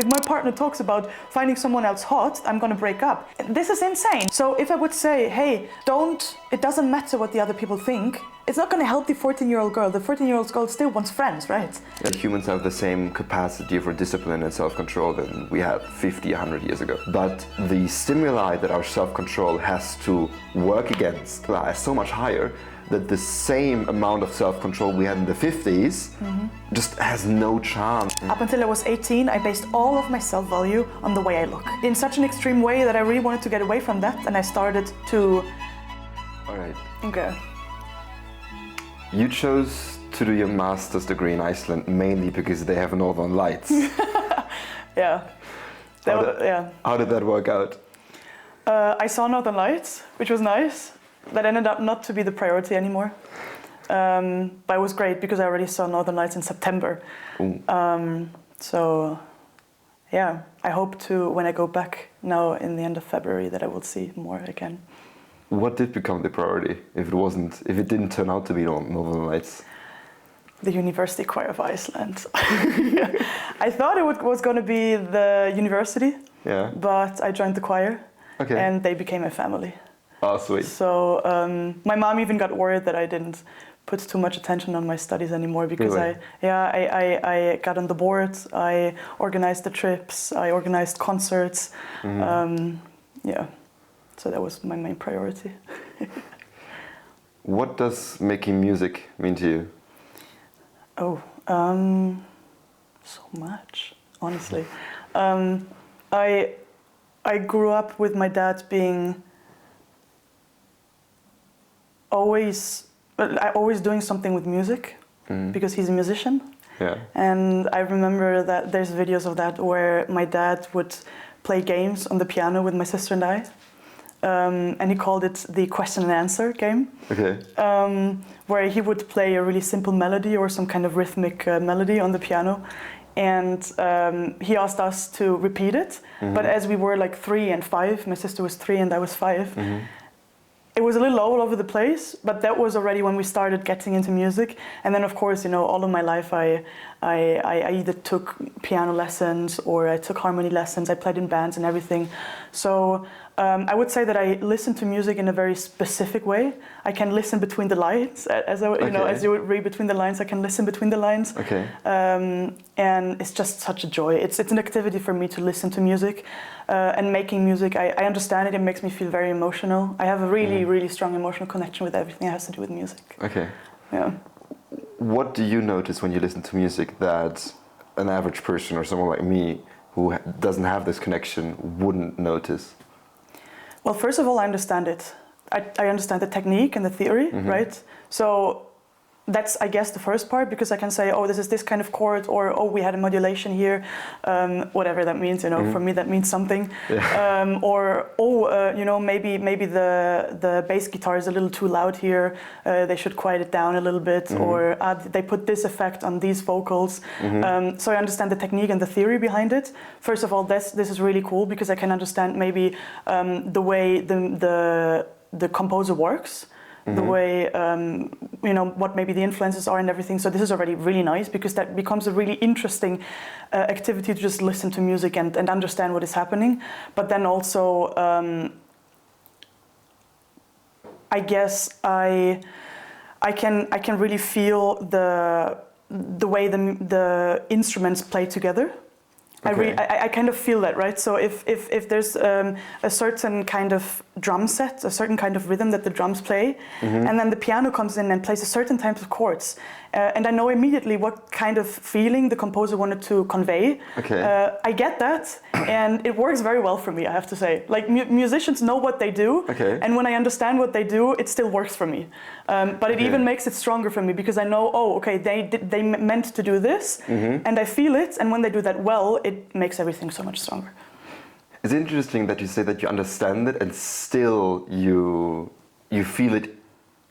If my partner talks about finding someone else hot, I'm gonna break up. This is insane. So if I would say, hey, it doesn't matter what the other people think, it's not gonna help the 14-year-old girl. The 14-year-old girl still wants friends, right? Yeah, humans have the same capacity for discipline and self-control that we had 50, 100 years ago. But the stimuli that our self-control has to work against are so much higher that the same amount of self-control we had in the 50s just has no chance. Up until I was 18, I based all of my self-value on the way I look. In such an extreme way that I really wanted to get away from that, and I started to... All right. Okay. You chose to do your master's degree in Iceland mainly because they have northern lights. Yeah. How did that work out? I saw northern lights, which was nice. That ended up not to be the priority anymore. But it was great because I already saw northern lights in September. So yeah, I hope to, when I go back now in the end of February, that I will see more again. What did become the priority if it didn't turn out to be northern lights? The University Choir of Iceland. I thought it was going to be the university, but I joined the choir, and they became a family. Oh, sweet. So my mom even got worried that I didn't put too much attention on my studies anymore because really? I got on the board, I organized the trips, I organized concerts. So that was my main priority. What does making music mean to you? Oh, so much, honestly. I grew up with my dad being always doing something with music because he's a musician. Yeah. And I remember that there's videos of that where my dad would play games on the piano with my sister and I. And he called it the question and answer game. Okay. Where he would play a really simple melody or some kind of rhythmic melody on the piano. And he asked us to repeat it. But as we were like 3 and 5, my sister was 3 and I was 5, it was a little all over the place, but that was already when we started getting into music. And then, of course, all of my life I either took piano lessons or I took harmony lessons. I played in bands and everything. So I would say that I listen to music in a very specific way. I can listen between the lines, as you would read between the lines. I can listen between the lines. Okay. And it's just such a joy. It's an activity for me to listen to music. And making music, I understand it. It makes me feel very emotional. I have a really, really strong emotional connection with everything that has to do with music. Okay. Yeah. What do you notice when you listen to music that an average person or someone like me who doesn't have this connection wouldn't notice? Well, first of all, I understand it. I understand the technique and the theory, right? So that's, I guess, the first part, because I can say, oh, this is this kind of chord, or oh, we had a modulation here, whatever that means. For me that means something. Yeah. Or oh, maybe the bass guitar is a little too loud here. They should quiet it down a little bit, or they put this effect on these vocals. So I understand the technique and the theory behind it. First of all, this is really cool because I can understand maybe the way the composer works. The way, what maybe the influences are and everything. So this is already really nice because that becomes a really interesting activity to just listen to music and understand what is happening. But then also, I guess I can really feel the way the instruments play together. Okay. I kind of feel that, right? So if there's a certain kind of drum set, a certain kind of rhythm that the drums play, and then the piano comes in and plays a certain type of chords, and I know immediately what kind of feeling the composer wanted to convey. Okay. I get that, and it works very well for me, I have to say. Like musicians know what they do, and when I understand what they do, it still works for me. But it even makes it stronger for me because I know, oh, okay, they meant to do this, and I feel it, and when they do that well, it makes everything so much stronger. It's interesting that you say that you understand it and still you feel it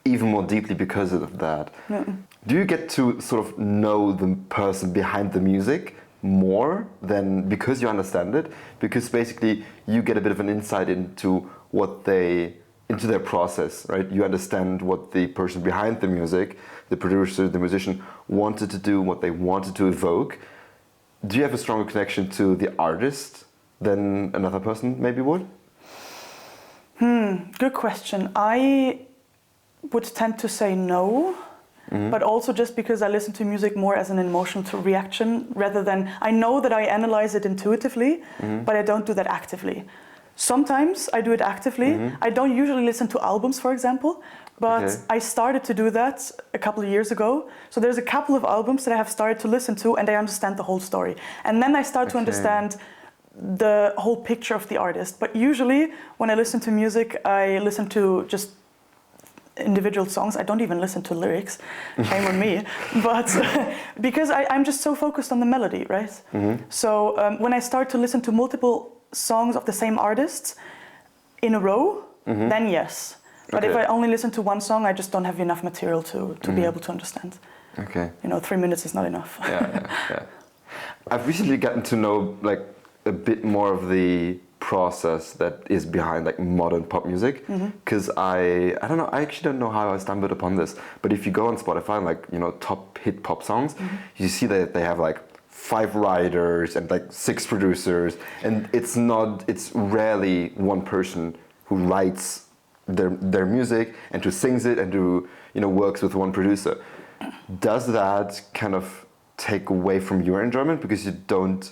even more deeply because of that. Yeah. Do you get to sort of know the person behind the music more than because you understand it? Because basically you get a bit of an insight into into their process, right? You understand what the person behind the music, the producer, the musician, wanted to do, what they wanted to evoke. do you have a stronger connection to the artist than another person maybe would? Good question. I would tend to say no, but also just because I listen to music more as an emotional reaction rather than, I know that I analyze it intuitively, but I don't do that actively. Sometimes I do it actively. I don't usually listen to albums, for example, but I started to do that a couple of years ago. So there's a couple of albums that I have started to listen to and I understand the whole story. And then I start to understand the whole picture of the artist. But usually when I listen to music, I listen to just individual songs. I don't even listen to lyrics. Shame on me. But because I'm just so focused on the melody, right? So when I start to listen to multiple songs of the same artists in a row, then yes. But if I only listen to one song, I just don't have enough material to be able to understand. Okay. 3 minutes is not enough. Yeah. I've recently gotten to know like a bit more of the process that is behind like modern pop music, because I don't know, I actually don't know how I stumbled upon this, but if you go on Spotify and like top hit pop songs, you see that they have like 5 writers and like 6 producers, and it's rarely one person who writes their music and who sings it and who works with one producer. Does that kind of take away from your enjoyment because you don't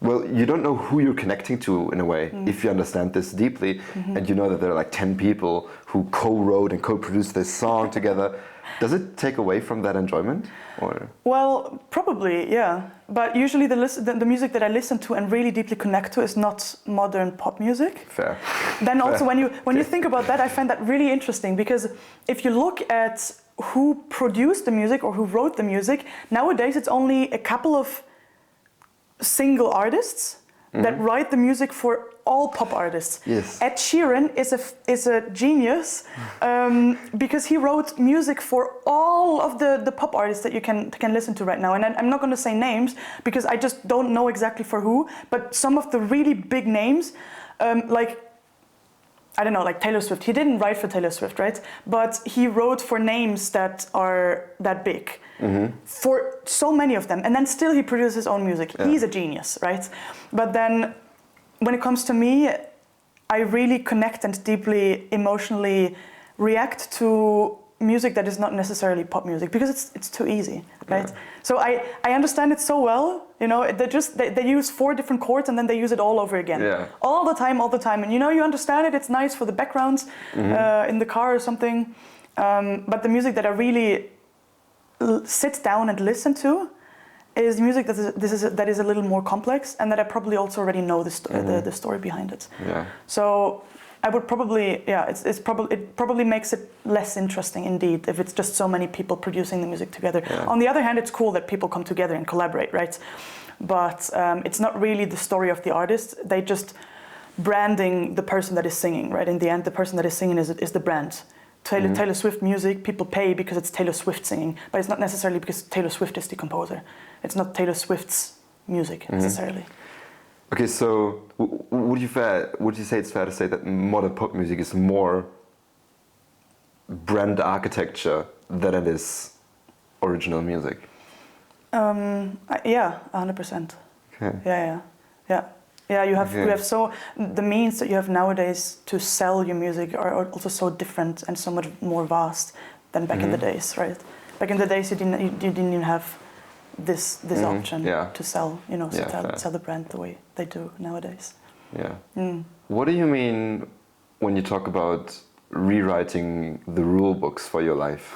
know who you're connecting to in a way, if you understand this deeply, and you know that there are like 10 people who co-wrote and co-produced this song together. Does it take away from that enjoyment? Or? Well, probably, yeah. But usually the music that I listen to and really deeply connect to is not modern pop music. Fair. Then also when you think about that, I find that really interesting, because if you look at who produced the music or who wrote the music, nowadays it's only a couple of single artists that write the music for all pop artists. Yes. Ed Sheeran is a genius because he wrote music for all of the pop artists that you can listen to right now. And I'm not going to say names because I just don't know exactly for who, but some of the really big names, like Taylor Swift. He didn't write for Taylor Swift, right? But he wrote for names that are that big. For so many of them, and then still he produces his own music. Yeah. He's a genius, right? But then when it comes to me, I really connect and deeply emotionally react to music that is not necessarily pop music because it's too easy, right? Yeah. So I understand it so well. They use 4 different chords and then they use it all over again, all the time. And you understand it. It's nice for the backgrounds in the car or something. But the music that I really sit down and listen to is music that is a little more complex and that I probably also already know the story behind it. Yeah. So I would probably, it probably makes it less interesting indeed if it's just so many people producing the music together. Yeah. On the other hand, it's cool that people come together and collaborate, right? But it's not really the story of the artist. They just branding the person that is singing, right? In the end, the person that is singing is the brand. Taylor Swift music, people pay because it's Taylor Swift singing, but it's not necessarily because Taylor Swift is the composer. It's not Taylor Swift's music necessarily. Okay, so would you say it's fair to say that modern pop music is more brand architecture than it is original music? Yeah, 100%. Okay. Yeah. Yeah, you have so the means that you have nowadays to sell your music are also so different and so much more vast than back in the days, right? Back in the days, you didn't even have this option to sell, sell the brand the way they do nowadays. Yeah. What do you mean when you talk about rewriting the rule books for your life?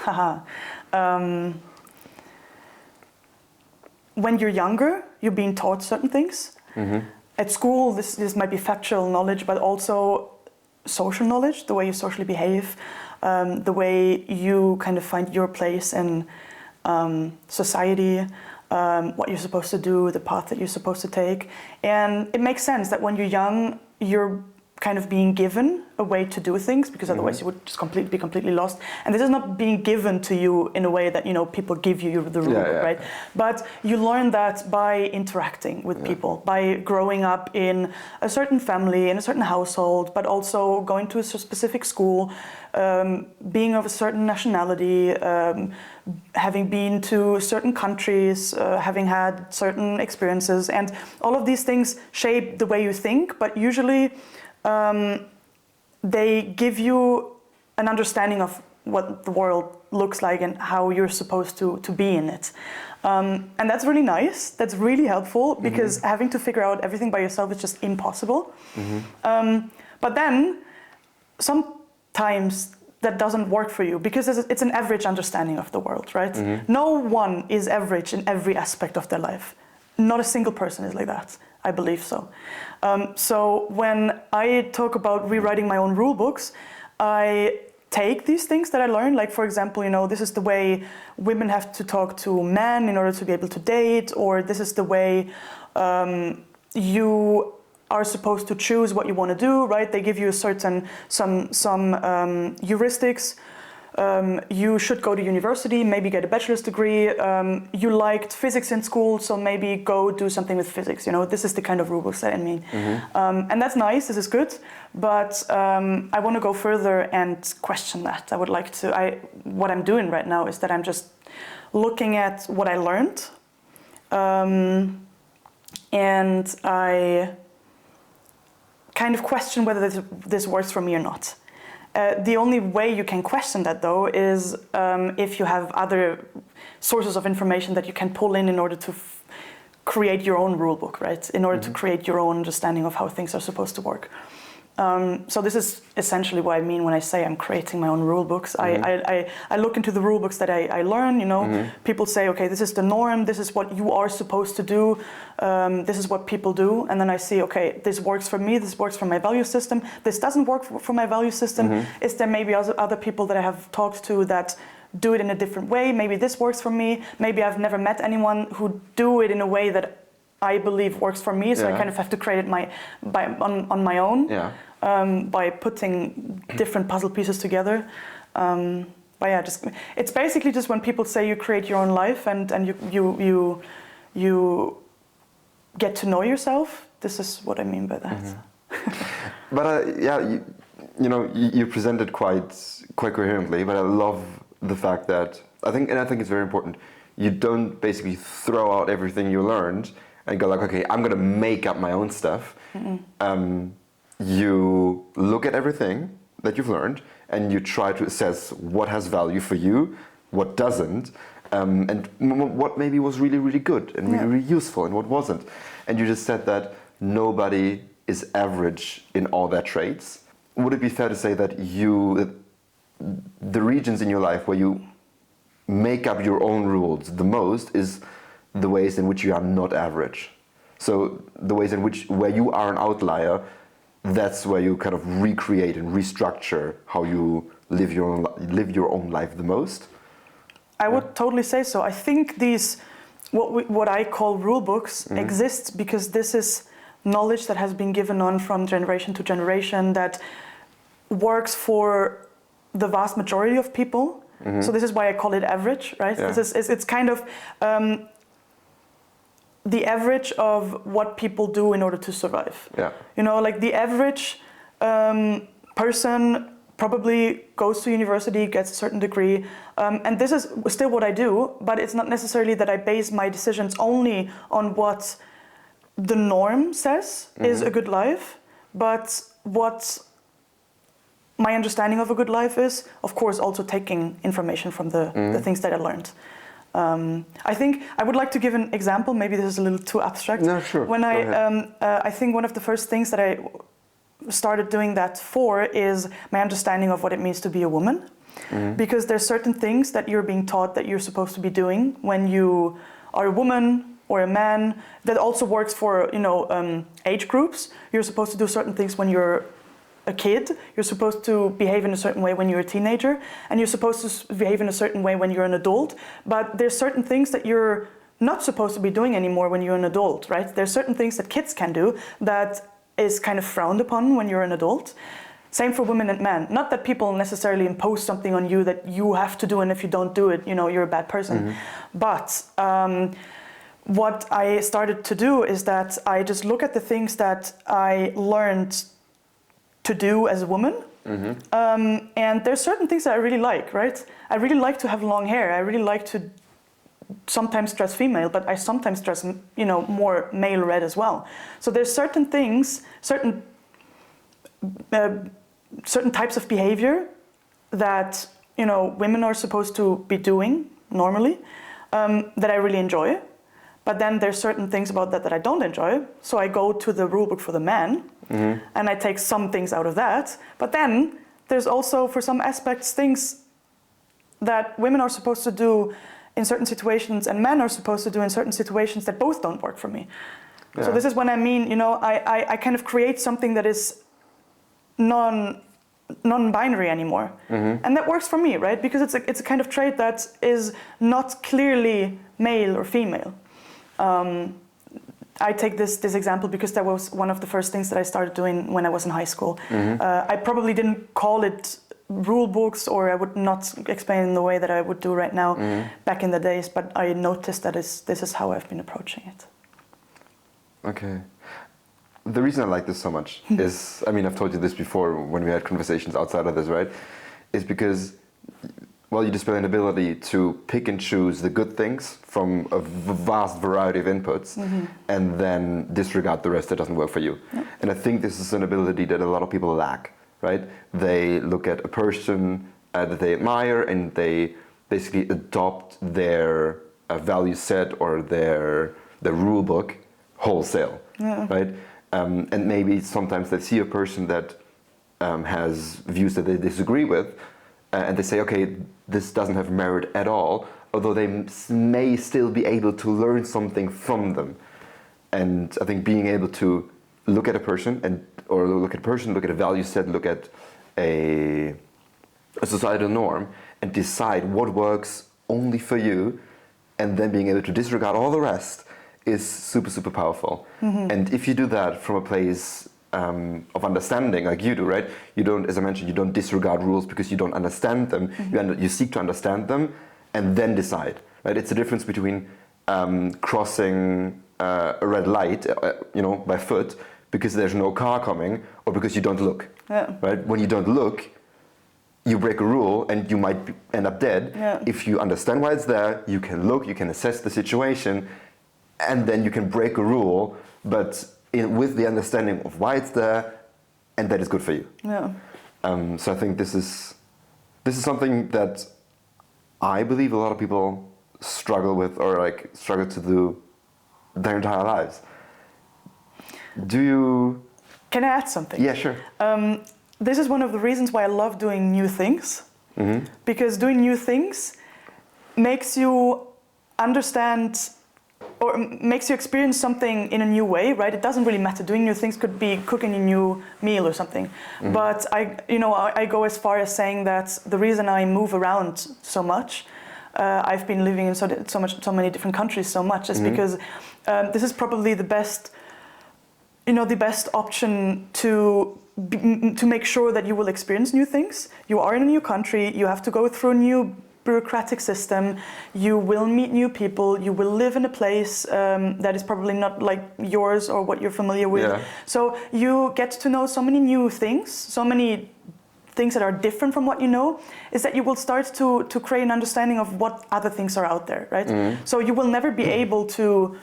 When you're younger, you're being taught certain things. At school, this might be factual knowledge, but also social knowledge, the way you socially behave, the way you kind of find your place in society, what you're supposed to do, the path that you're supposed to take. And it makes sense that when you're young, you're kind of being given a way to do things, because otherwise you would just be completely lost. And this is not being given to you in a way that, you know, people give you the rulebook, right? But you learn that by interacting with people, by growing up in a certain family, in a certain household, but also going to a specific school, being of a certain nationality, having been to certain countries, having had certain experiences, and all of these things shape the way you think, but usually they give you an understanding of what the world looks like and how you're supposed to be in it. And that's really nice, that's really helpful, because having to figure out everything by yourself is just impossible. But then, sometimes that doesn't work for you, because it's an average understanding of the world, right? No one is average in every aspect of their life. Not a single person is like that. I believe so. So when I talk about rewriting my own rule books, I take these things that I learned, like, for example, you know, this is the way women have to talk to men in order to be able to date, or this is the way you are supposed to choose what you want to do, right? They give you a certain, some heuristics. You should go to university, maybe get a bachelor's degree. You liked physics in school, so maybe go do something with physics. You know, this is the kind of rulebooks that I mean. And that's nice, this is good, but I want to go further and question that. I would like to, what I'm doing right now is that I'm just looking at what I learned, and I kind of question whether this works for me or not. The only way you can question that, though, is if you have other sources of information that you can pull in order to create your own rule book, right? In order to create your own understanding of how things are supposed to work. So this is essentially what I mean when I say I'm creating my own rule books. I look into the rule books that I learn, you know. People say, okay, this is the norm, this is what you are supposed to do, this is what people do, and then I see, okay, this works for me, this works for my value system, this doesn't work for my value system. Is there maybe other people that I have talked to that do it in a different way? Maybe this works for me, maybe I've never met anyone who do it in a way that I believe works for me, so I kind of have to create it on my own. By putting different puzzle pieces together. But yeah, it's basically just when people say you create your own life and you get to know yourself. This is what I mean by that. But yeah, you know, you present it quite coherently. But I love the fact that I think it's very important. You don't basically throw out everything you learned and go like, okay, I'm gonna make up my own stuff. You look at everything that you've learned and you try to assess what has value for you, what doesn't, and what maybe was really, really good and really, really useful and what wasn't. And you just said that nobody is average in all their traits. Would it be fair to say that the regions in your life where you make up your own rules the most is the ways in which you are not average? So the ways in which, where you are an outlier, that's where you kind of recreate and restructure how you live your own life the most? I would totally say so. I think these, what I call rule books, exists because this is knowledge that has been given on from generation to generation that works for the vast majority of people. So this is why I call it average, right? It's kind of the average of what people do in order to survive. You know, like the average person probably goes to university, gets a certain degree, and this is still what I do, but it's not necessarily that I base my decisions only on what the norm says is a good life, but what my understanding of a good life is, of course, also taking information from the things that I learned. I think I would like to give an example. Maybe this is a little too abstract. No, sure. When I think one of the first things that I started doing that for is my understanding of what it means to be a woman. Because there's certain things that you're being taught that you're supposed to be doing when you are a woman or a man. That also works for, you know, age groups. You're supposed to do certain things when you're a kid, you're supposed to behave in a certain way when you're a teenager, and you're supposed to behave in a certain way when you're an adult, but there's certain things that you're not supposed to be doing anymore when you're an adult, right? There's certain things that kids can do that is kind of frowned upon when you're an adult. Same for women and men. Not that people necessarily impose something on you that you have to do, and if you don't do it, you're a bad person. But what I started to do is that I just look at the things that I learned to do as a woman. And there's certain things that I really like, right? I really like to have long hair. I really like to sometimes dress female, but I sometimes dress, more male-led as well. So there's certain things, certain types of behavior that, women are supposed to be doing normally, that I really enjoy. But then there's certain things about that I don't enjoy. So I go to the rule book for the man, and I take some things out of that. But then there's also, for some aspects, things that women are supposed to do in certain situations and men are supposed to do in certain situations that both don't work for me. Yeah. So this is when I mean, I kind of create something that is non-binary anymore. And that works for me, right? Because it's a kind of trait that is not clearly male or female. I take this example because that was one of the first things that I started doing when I was in high school. I probably didn't call it rule books, or I would not explain in the way that I would do right now back in the days, but I noticed that this is how I've been approaching it. Okay. The reason I like this so much is, I've told you this before when we had conversations outside of this, right? Is because, you display an ability to pick and choose the good things from a vast variety of inputs and then disregard the rest that doesn't work for you. Yep. And I think this is an ability that a lot of people lack, right? They look at a person that they admire and they basically adopt their value set or their rule book wholesale, right? And maybe sometimes they see a person that has views that they disagree with, and they say, okay, this doesn't have merit at all, although they may still be able to learn something from them. And I think being able to look at a person, look at a value set, look at a societal norm, and decide what works only for you, and then being able to disregard all the rest is super, super powerful. And if you do that from a place of understanding, like you do, right? You don't, as I mentioned, you don't disregard rules because you don't understand them. You seek to understand them and then decide, right? It's a difference between crossing a red light, by foot because there's no car coming, or because you don't look, right? When you don't look, you break a rule and you might end up dead. Yeah. If you understand why it's there, you can look, you can assess the situation, and then you can break a rule, but with the understanding of why it's there, and that is good for you. Yeah. So I think this is something that I believe a lot of people struggle with, or struggle to do their entire lives. Can I add something? Yeah, sure. This is one of the reasons why I love doing new things, because doing new things makes you understand or makes you experience something in a new way, right? It doesn't really matter. Doing new things could be cooking a new meal or something. But I go as far as saying that the reason I move around so much, I've been living in so many different countries so much, is because this is probably the best option to make sure that you will experience new things. You are in a new country. You have to go through a new bureaucratic system, you will meet new people, you will live in a place that is probably not like yours or what you're familiar with. Yeah. So you get to know so many new things, so many things that are different from what you know, is that you will start to create an understanding of what other things are out there, right? So you will never be able to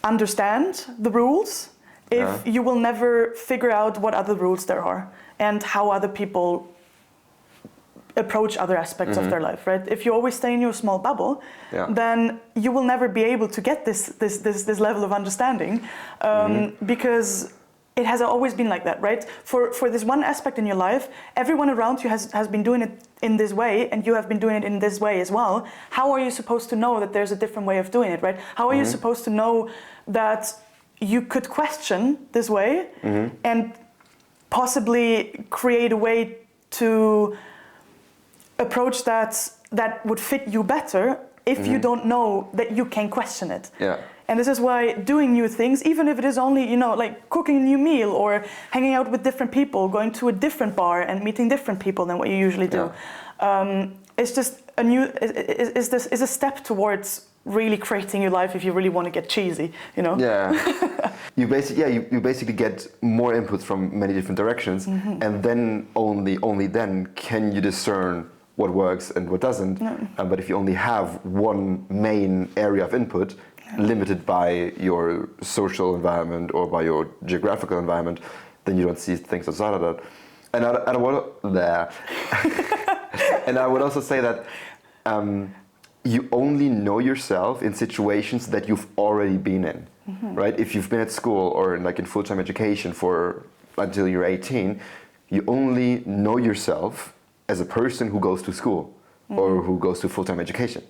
understand the rules if you will never figure out what other rules there are and how other people approach other aspects of their life, right? If you always stay in your small bubble, then you will never be able to get this level of understanding, because it has always been like that, right? For this one aspect in your life, everyone around you has been doing it in this way, and you have been doing it in this way as well. How are you supposed to know that there's a different way of doing it, right? How are you supposed to know that you could question this way and possibly create a way to approach that would fit you better if you don't know that you can question it. Yeah. And this is why doing new things, even if it is only, you know, like cooking a new meal or hanging out with different people, going to a different bar and meeting different people than what you usually do, it's just a new, is a step towards really creating your life if you really want to get cheesy, you know? Yeah. you basically get more inputs from many different directions, and then only then can you discern what works and what doesn't. But if you only have one main area of input, limited by your social environment or by your geographical environment, then you don't see things outside of that. And and I would also say that you only know yourself in situations that you've already been in, right? If you've been at school or in full-time education until you're 18, you only know yourself as a person who goes to school or who goes to full-time education.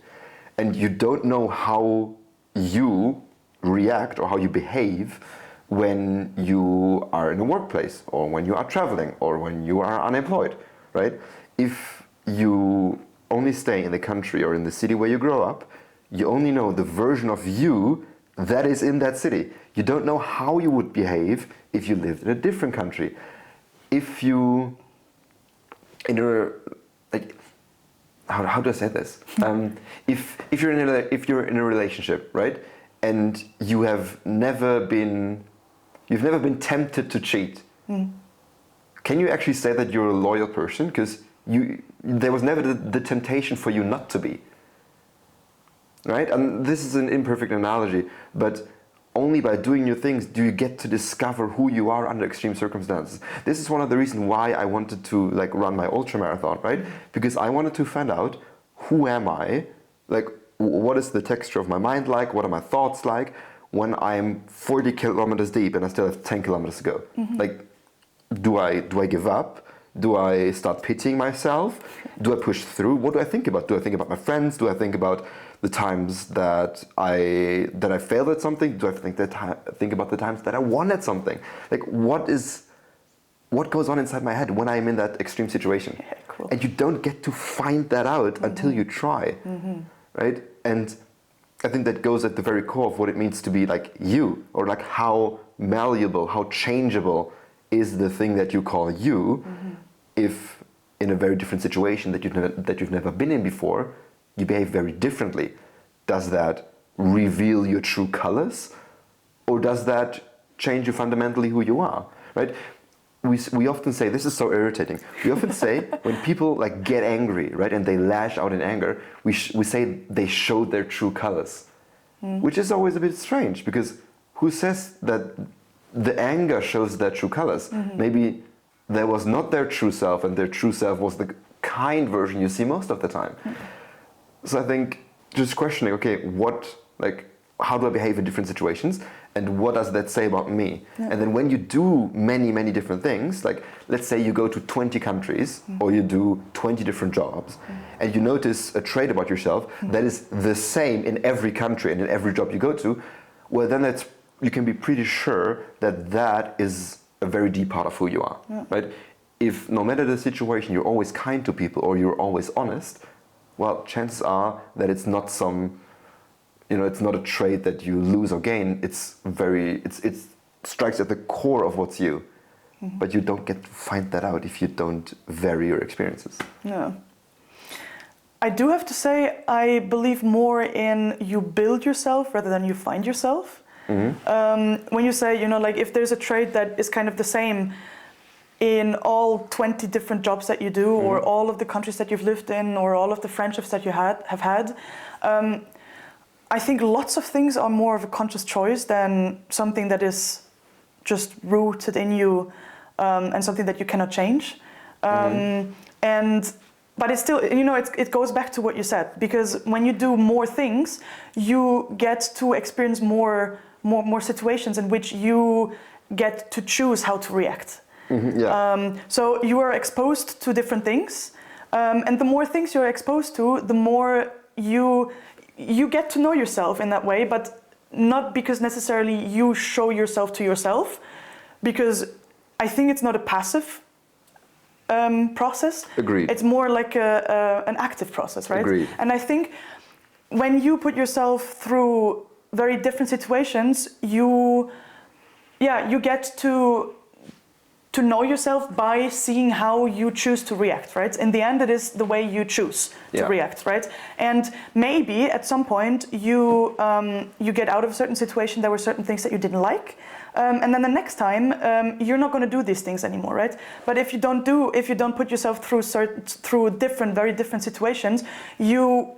And you don't know how you react or how you behave when you are in a workplace or when you are traveling or when you are unemployed, right? If you only stay in the country or in the city where you grow up, you only know the version of you that is in that city. You don't know how you would behave if you lived in a different country. If you, how do I say this? If you're in a relationship, right, and you've never been tempted to cheat, can you actually say that you're a loyal person? Because there was never the temptation for you not to be, right? And this is an imperfect analogy, but only by doing new things do you get to discover who you are under extreme circumstances. This is one of the reasons why I wanted to run my ultra marathon, right? Because I wanted to find out, who am I? What is the texture of my mind like? What are my thoughts like when I'm 40 kilometers deep and I still have 10 kilometers to go? Do I give up? Do I start pitying myself? Do I push through? What do I think about? Do I think about my friends? Do I think about the times that I failed at something? Do I think about the times that I won at something? What goes on inside my head when I'm in that extreme situation? Yeah, cool. And you don't get to find that out until you try, right? And I think that goes at the very core of what it means to be you, or how malleable, how changeable is the thing that you call you, if in a very different situation that you've never been in before, you behave very differently. Does that reveal your true colors, or does that change you fundamentally who you are, right? We often say, this is so irritating, we often say when people get angry, right, and they lash out in anger, we say they showed their true colors, which is always a bit strange, because who says that the anger shows their true colors? Maybe there was not their true self, and their true self was the kind version you see most of the time. So I think just questioning, okay, how do I behave in different situations, and what does that say about me? And then when you do many different things, let's say you go to 20 countries or you do 20 different jobs, and you notice a trait about yourself that is the same in every country and in every job you go to, well, then you can be pretty sure that is a very deep part of who you are, right? If no matter the situation you're always kind to people or you're always honest, well, chances are that it's not it's not a trait that you lose or gain. It strikes at the core of what's you, but you don't get to find that out if you don't vary your experiences. No. I do have to say, I believe more in you build yourself rather than you find yourself. When you say, if there's a trait that is kind of the same in all 20 different jobs that you do, or all of the countries that you've lived in, or all of the friendships that you have had, I think lots of things are more of a conscious choice than something that is just rooted in you, and something that you cannot change. But it's still, it goes back to what you said, because when you do more things, you get to experience more situations in which you get to choose how to react. So you are exposed to different things, and the more things you're exposed to, the more you get to know yourself in that way, but not because necessarily you show yourself to yourself, because I think it's not a passive process. Agreed. It's more like an active process, right? Agreed. And I think when you put yourself through very different situations, you get to know yourself by seeing how you choose to react, right? In the end, it is the way you choose to react, right? And maybe at some point you get out of a certain situation, there were certain things that you didn't like, and then the next time you're not going to do these things anymore, right? But if you don't put yourself through very different situations, you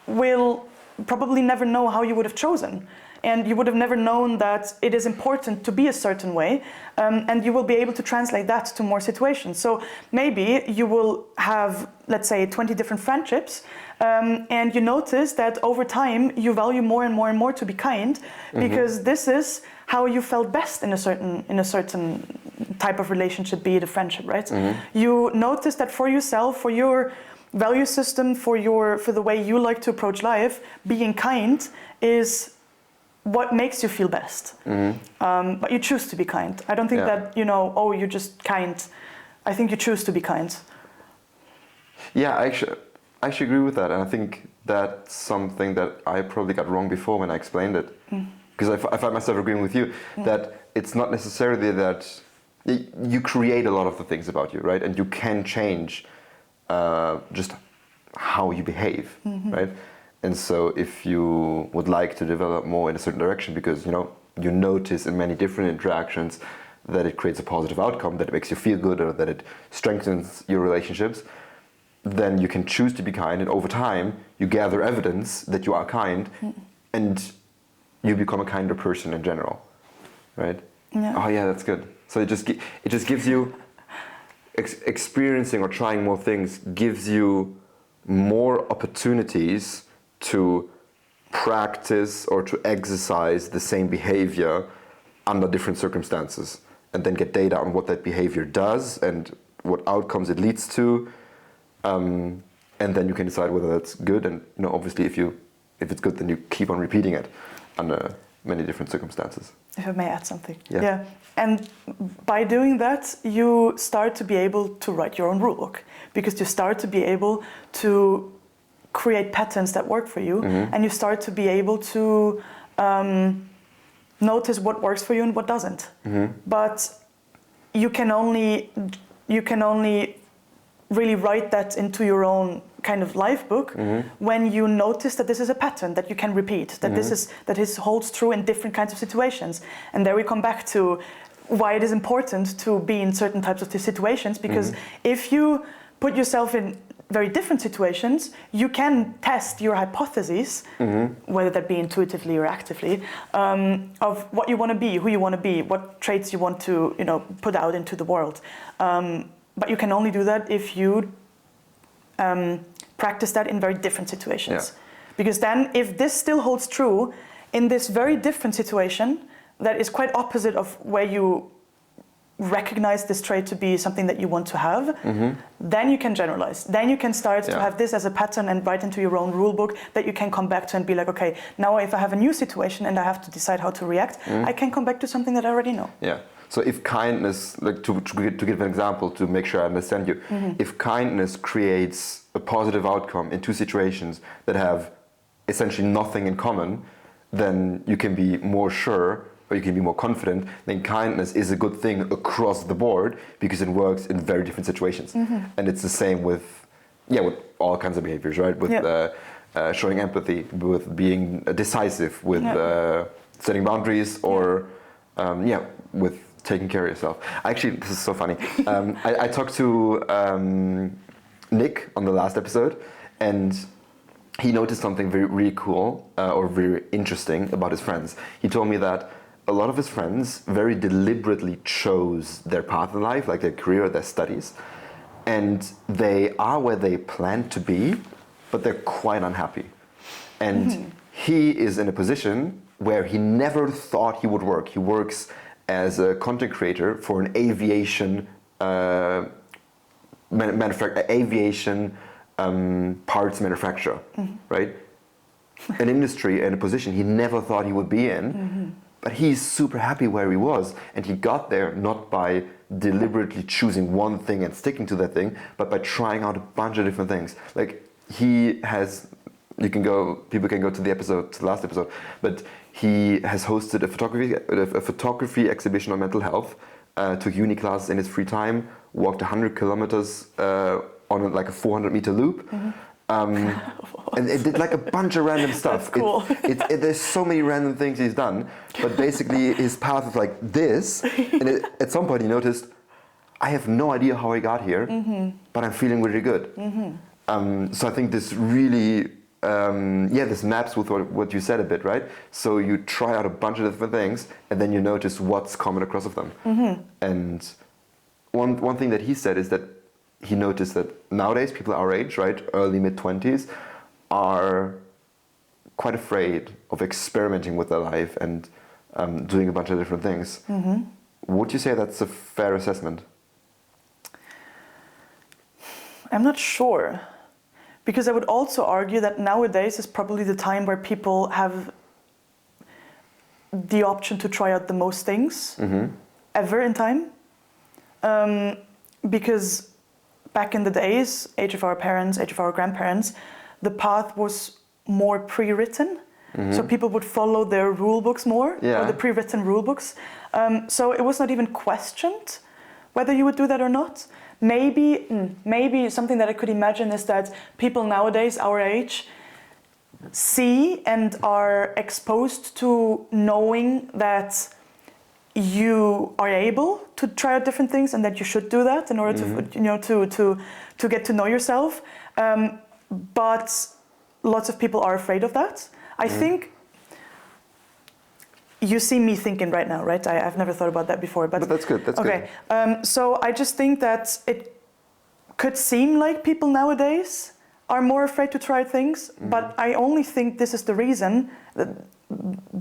will probably never know how you would have chosen. And you would have never known that it is important to be a certain way, and you will be able to translate that to more situations. So maybe you will have, let's say, 20 different friendships, and you notice that over time you value more and more and more to be kind, because this is how you felt best in a certain type of relationship, be it a friendship, right? You notice that for yourself, for your value system, for the way you like to approach life, being kind is what makes you feel best. But you choose to be kind. I don't think that, you're just kind. I think you choose to be kind. Yeah, I actually agree with that. And I think that's something that I probably got wrong before when I explained it. Because I find myself agreeing with you that it's not necessarily that you create a lot of the things about you, right? And you can change just how you behave, right? And so if you would like to develop more in a certain direction because, you notice in many different interactions that it creates a positive outcome, that it makes you feel good or that it strengthens your relationships, then you can choose to be kind. And over time, you gather evidence that you are kind and you become a kinder person in general, right? Yeah. Oh yeah, that's good. So it just gives you, experiencing or trying more things gives you more opportunities to practice or to exercise the same behavior under different circumstances, and then get data on what that behavior does and what outcomes it leads to, and then you can decide whether that's good. And obviously, if it's good, then you keep on repeating it under many different circumstances. If I may add something. Yeah. And by doing that, you start to be able to write your own rulebook, because you start to be able to create patterns that work for you, and you start to be able to notice what works for you and what doesn't. But you can only really write that into your own kind of life book when you notice that this is a pattern that you can repeat, that this holds true in different kinds of situations. And there we come back to why it is important to be in certain types of situations, because if you put yourself in very different situations, you can test your hypotheses, whether that be intuitively or actively, of what you want to be, who you want to be, what traits you want to, put out into the world. But you can only do that if you practice that in very different situations. Because then, if this still holds true in this very different situation that is quite opposite of where you recognize this trait to be something that you want to have, then you can generalize. Then you can start to have this as a pattern and write into your own rule book that you can come back to and be like, okay, now if I have a new situation and I have to decide how to react, I can come back to something that I already know. Yeah. So if kindness, like to give an example to make sure I understand you, if kindness creates a positive outcome in two situations that have essentially nothing in common, then you can be more sure, or you can be more confident, then kindness is a good thing across the board because it works in very different situations. And it's the same with all kinds of behaviors, right? With showing empathy, with being decisive, with setting boundaries, or with taking care of yourself. Actually, this is so funny. I talked to Nick on the last episode, and he noticed something really cool or very interesting about his friends. He told me that a lot of his friends very deliberately chose their path in life, like their career or their studies, and they are where they plan to be, but they're quite unhappy. And he is in a position where he never thought he would work. He works as a content creator for an aviation parts manufacturer, right? An industry and a position he never thought he would be in. But he's super happy where he was, and he got there not by deliberately choosing one thing and sticking to that thing, but by trying out a bunch of different things. Like people can go to the last episode, but he has hosted a photography exhibition on mental health, took uni classes in his free time, walked 100 kilometers on like a 400-meter loop. And it did like a bunch of random stuff. That's cool. There's so many random things he's done, but basically his path is like this. And at some point he noticed, I have no idea how I got here, but I'm feeling really good. So I think this really, this maps with what you said a bit, right? So you try out a bunch of different things, and then you notice what's common across of them. And one thing that he said is that he noticed that nowadays people our age, right, early mid-20s, are quite afraid of experimenting with their life and doing a bunch of different things. Would you say that's a fair assessment? I'm not sure, because I would also argue that nowadays is probably the time where people have the option to try out the most things ever in time. Because back in the days, age of our parents, age of our grandparents, the path was more pre-written. So people would follow their rule books more, or the pre-written rule books. So it was not even questioned whether you would do that or not. Maybe something that I could imagine is that people nowadays, our age, see and are exposed to knowing that you are able to try out different things and that you should do that in order to get to know yourself. But lots of people are afraid of that. I think you see me thinking right now, right? I've never thought about that before. But that's good. That's okay. So I just think that it could seem like people nowadays are more afraid to try things, but I only think this is the reason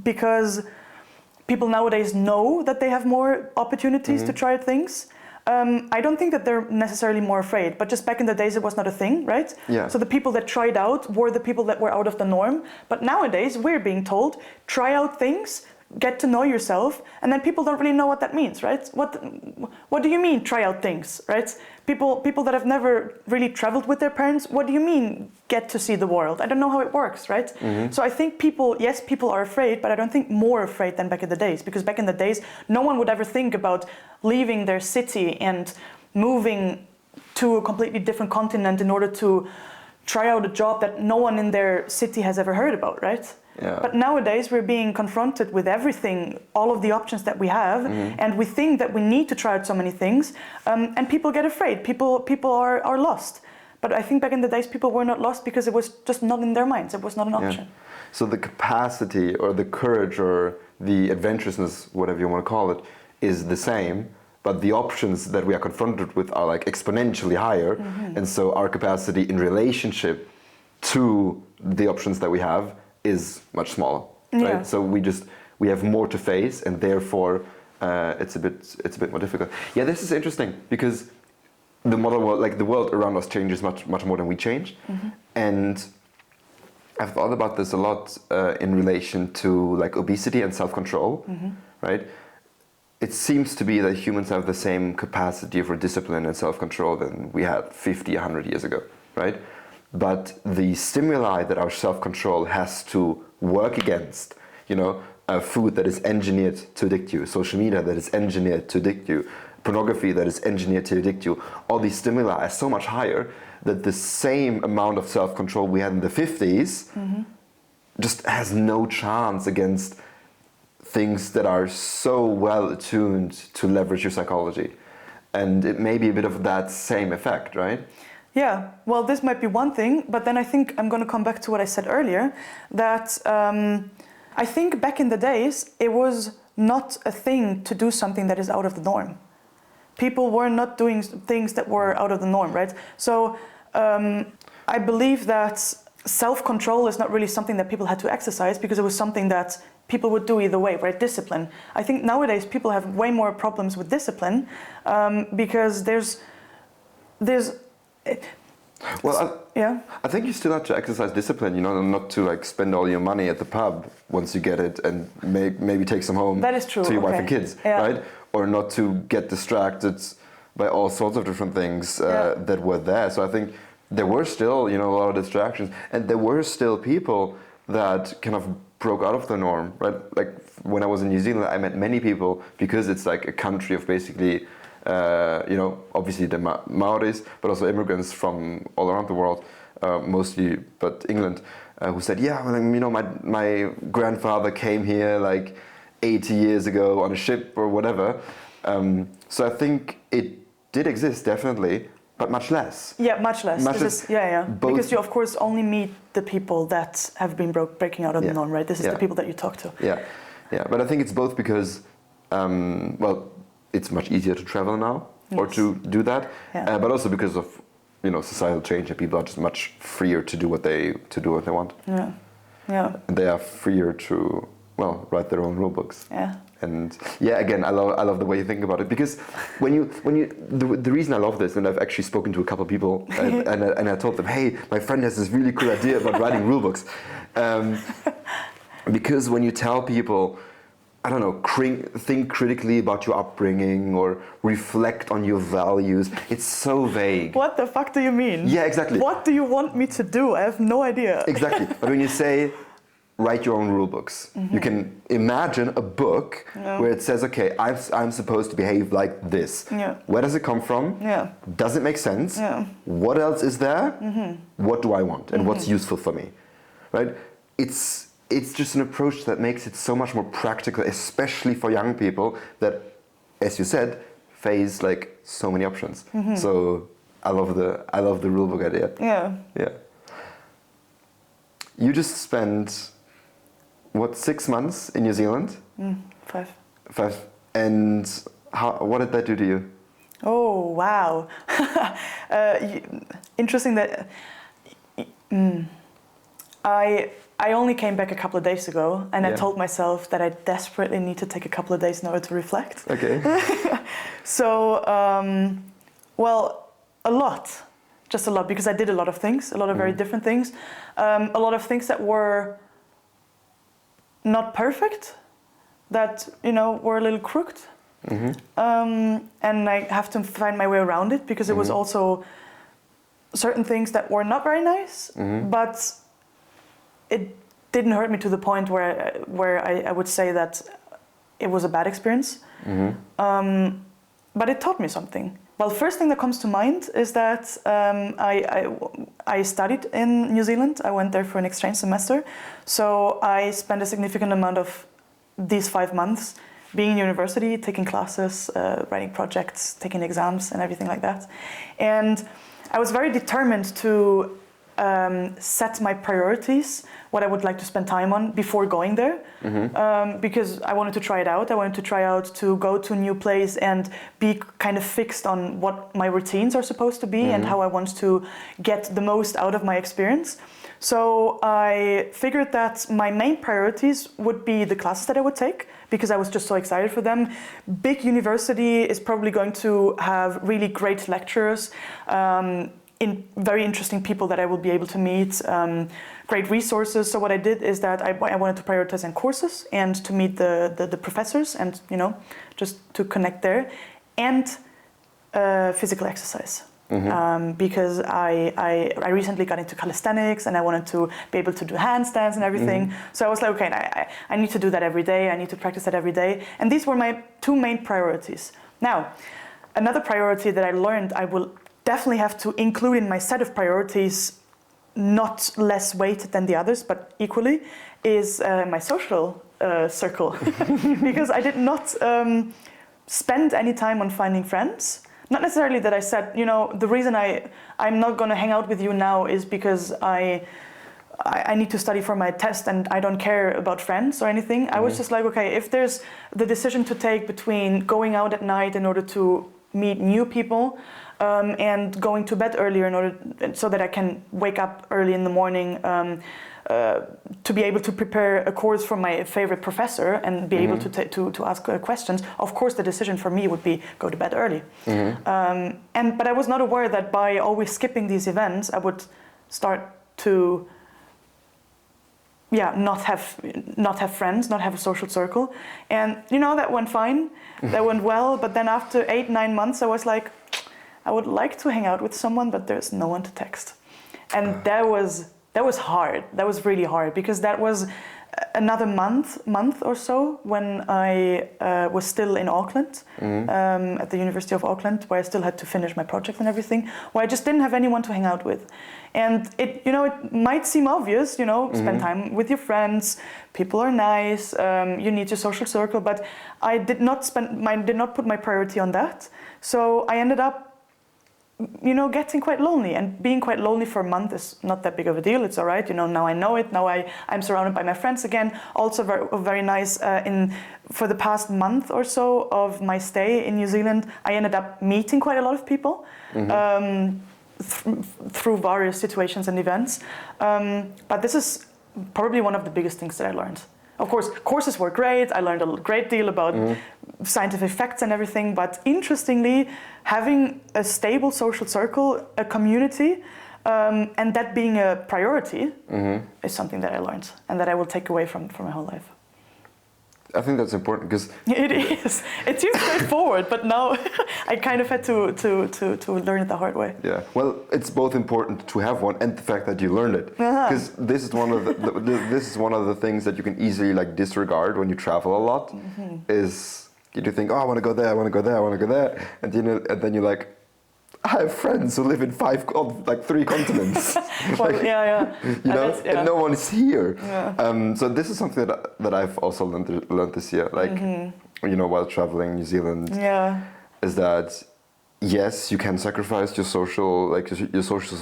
because people nowadays know that they have more opportunities to try things. I don't think that they're necessarily more afraid, but just back in the days it was not a thing, right? Yeah. So the people that tried out were the people that were out of the norm. But nowadays we're being told, try out things, get to know yourself, and then people don't really know what that means, right? What do you mean try out things, right? People that have never really traveled with their parents, what do you mean get to see the world? I don't know how it works, right? So I think people are afraid, but I don't think more afraid than back in the days, because back in the days no one would ever think about leaving their city and moving to a completely different continent in order to try out a job that no one in their city has ever heard about, right? Yeah. But nowadays we're being confronted with everything, all of the options that we have, and we think that we need to try out so many things, and people get afraid. People are lost. But I think back in the days people were not lost because it was just not in their minds. It was not an option. Yeah. So the capacity or the courage or the adventurousness, whatever you want to call it, is the same, but the options that we are confronted with are like exponentially higher, and so our capacity in relationship to the options that we have is much smaller, right? Yeah. So we have more to face, and therefore it's a bit more difficult. Yeah, this is interesting because the modern world, like the world around us, changes much more than we change, and I've thought about this a lot in relation to like obesity and self-control, right? It seems to be that humans have the same capacity for discipline and self-control than we had 50, 100 years ago, right? But the stimuli that our self-control has to work against, food that is engineered to addict you, social media that is engineered to addict you, pornography that is engineered to addict you, all these stimuli are so much higher that the same amount of self-control we had in the 50s just has no chance against things that are so well attuned to leverage your psychology. And it may be a bit of that same effect, right? Yeah, well, this might be one thing, but then I think I'm going to come back to what I said earlier, that I think back in the days, it was not a thing to do something that is out of the norm. People were not doing things that were out of the norm, right? So I believe that self-control is not really something that people had to exercise because it was something that people would do either way, right? Discipline. I think nowadays people have way more problems with discipline because there's I think you still have to exercise discipline, not to like spend all your money at the pub once you get it and maybe take some home that is true. to your wife and kids, right? Or not to get distracted by all sorts of different things that were there. So I think there were still, a lot of distractions, and there were still people that kind of broke out of the norm, right? Like when I was in New Zealand, I met many people because it's like a country of basically, obviously the Maoris, but also immigrants from all around the world, mostly, but England, who said, yeah, well, my grandfather came here like 80 years ago on a ship or whatever. So I think it did exist, definitely, but much less. Yeah, much less. Because you, of course, only meet the people that have been breaking out of the norm, right? This is the people that you talk to. Yeah. But I think it's both because, it's much easier to travel now or to do that, but also because of societal change, and people are just much freer to do what they want. Yeah. And they are freer to write their own rule books. Yeah. And again, I love the way you think about it, because the reason I love this, and I've actually spoken to a couple of people, and I told them, hey, my friend has this really cool idea about writing rule books, because when you tell people, I don't know, think critically about your upbringing or reflect on your values, it's so vague. What the fuck do you mean? Yeah, exactly. What do you want me to do? I have no idea. Exactly. But when you say, write your own rule books, you can imagine a book where it says, okay, I'm supposed to behave like this. Yeah. Where does it come from? Yeah. Does it make sense? Yeah. What else is there? What do I want? And what's useful for me? Right? It's just an approach that makes it so much more practical, especially for young people that, as you said, face like so many options. So I love the rulebook idea. Yeah. You just spent 6 months in New Zealand? 5. 5. And what did that do to you? Oh wow! Interesting that. I only came back a couple of days ago, and I told myself that I desperately need to take a couple of days in order to reflect. Okay. So, just a lot, because I did a lot of things, a lot of very different things, a lot of things that were not perfect, that were a little crooked, and I have to find my way around it, because it was also certain things that were not very nice, but it didn't hurt me to the point where I would say that it was a bad experience. But it taught me something. Well, first thing that comes to mind is that I studied in New Zealand. I went there for an exchange semester. So I spent a significant amount of these 5 months being in university, taking classes, writing projects, taking exams and everything like that. And I was very determined to set my priorities, what I would like to spend time on before going there, because I wanted to try it out. I wanted to try out to go to a new place and be kind of fixed on what my routines are supposed to be and how I want to get the most out of my experience. So I figured that my main priorities would be the classes that I would take, because I was just so excited for them. Big university is probably going to have really great lecturers, very interesting people that I will be able to meet, great resources. So what I did is that I wanted to prioritize on courses and to meet the professors and, just to connect there, and physical exercise. Because I recently got into calisthenics and I wanted to be able to do handstands and everything. So I was like, okay, I need to do that every day. I need to practice that every day. And these were my 2 main priorities. Now, another priority that I learned I will definitely have to include in my set of priorities, not less weighted than the others, but equally, is my social circle. Because I did not spend any time on finding friends. Not necessarily that I said, the reason I'm not going to hang out with you now is because I need to study for my test and I don't care about friends or anything. I was just like, okay, if there's the decision to take between going out at night in order to meet new people, and going to bed earlier so that I can wake up early in the morning to be able to prepare a course from my favorite professor and be able to ask questions. Of course, the decision for me would be go to bed early. But I was not aware that by always skipping these events, I would start to not have friends, not have a social circle. And that went fine, that went well. But then after 8-9 months, I was like, I would like to hang out with someone, but there's no one to text. And that that was hard. That was really hard because that was another month or so when I was still in Auckland, at the University of Iceland, where I still had to finish my project and everything, where I just didn't have anyone to hang out with. And it might seem obvious, spend time with your friends, people are nice, you need your social circle, but I did not put my priority on that. So I ended up getting quite lonely, and being quite lonely for a month is not that big of a deal. It's all right. Now I know it. Now I'm surrounded by my friends again. Also very nice. For the past month or so of my stay in New Zealand, I ended up meeting quite a lot of people through various situations and events. But this is probably one of the biggest things that I learned. Of course, courses were great. I learned a great deal about scientific facts and everything. But interestingly, having a stable social circle, a community, and that being a priority is something that I learned and that I will take away from my whole life. I think that's important because it is. It seems straightforward, but now I kind of had to learn it the hard way. Yeah. Well, it's both important to have one and the fact that you learned it, because this is one of the things that you can easily disregard when you travel a lot. Is you think, oh, I want to go there, I want to go there, I want to go there, and then you're like, I have friends who live in 3 continents. Well, and no one is here. Yeah. So this is something that I've also learned this year, while traveling New Zealand. Yeah. Is that yes, you can sacrifice your social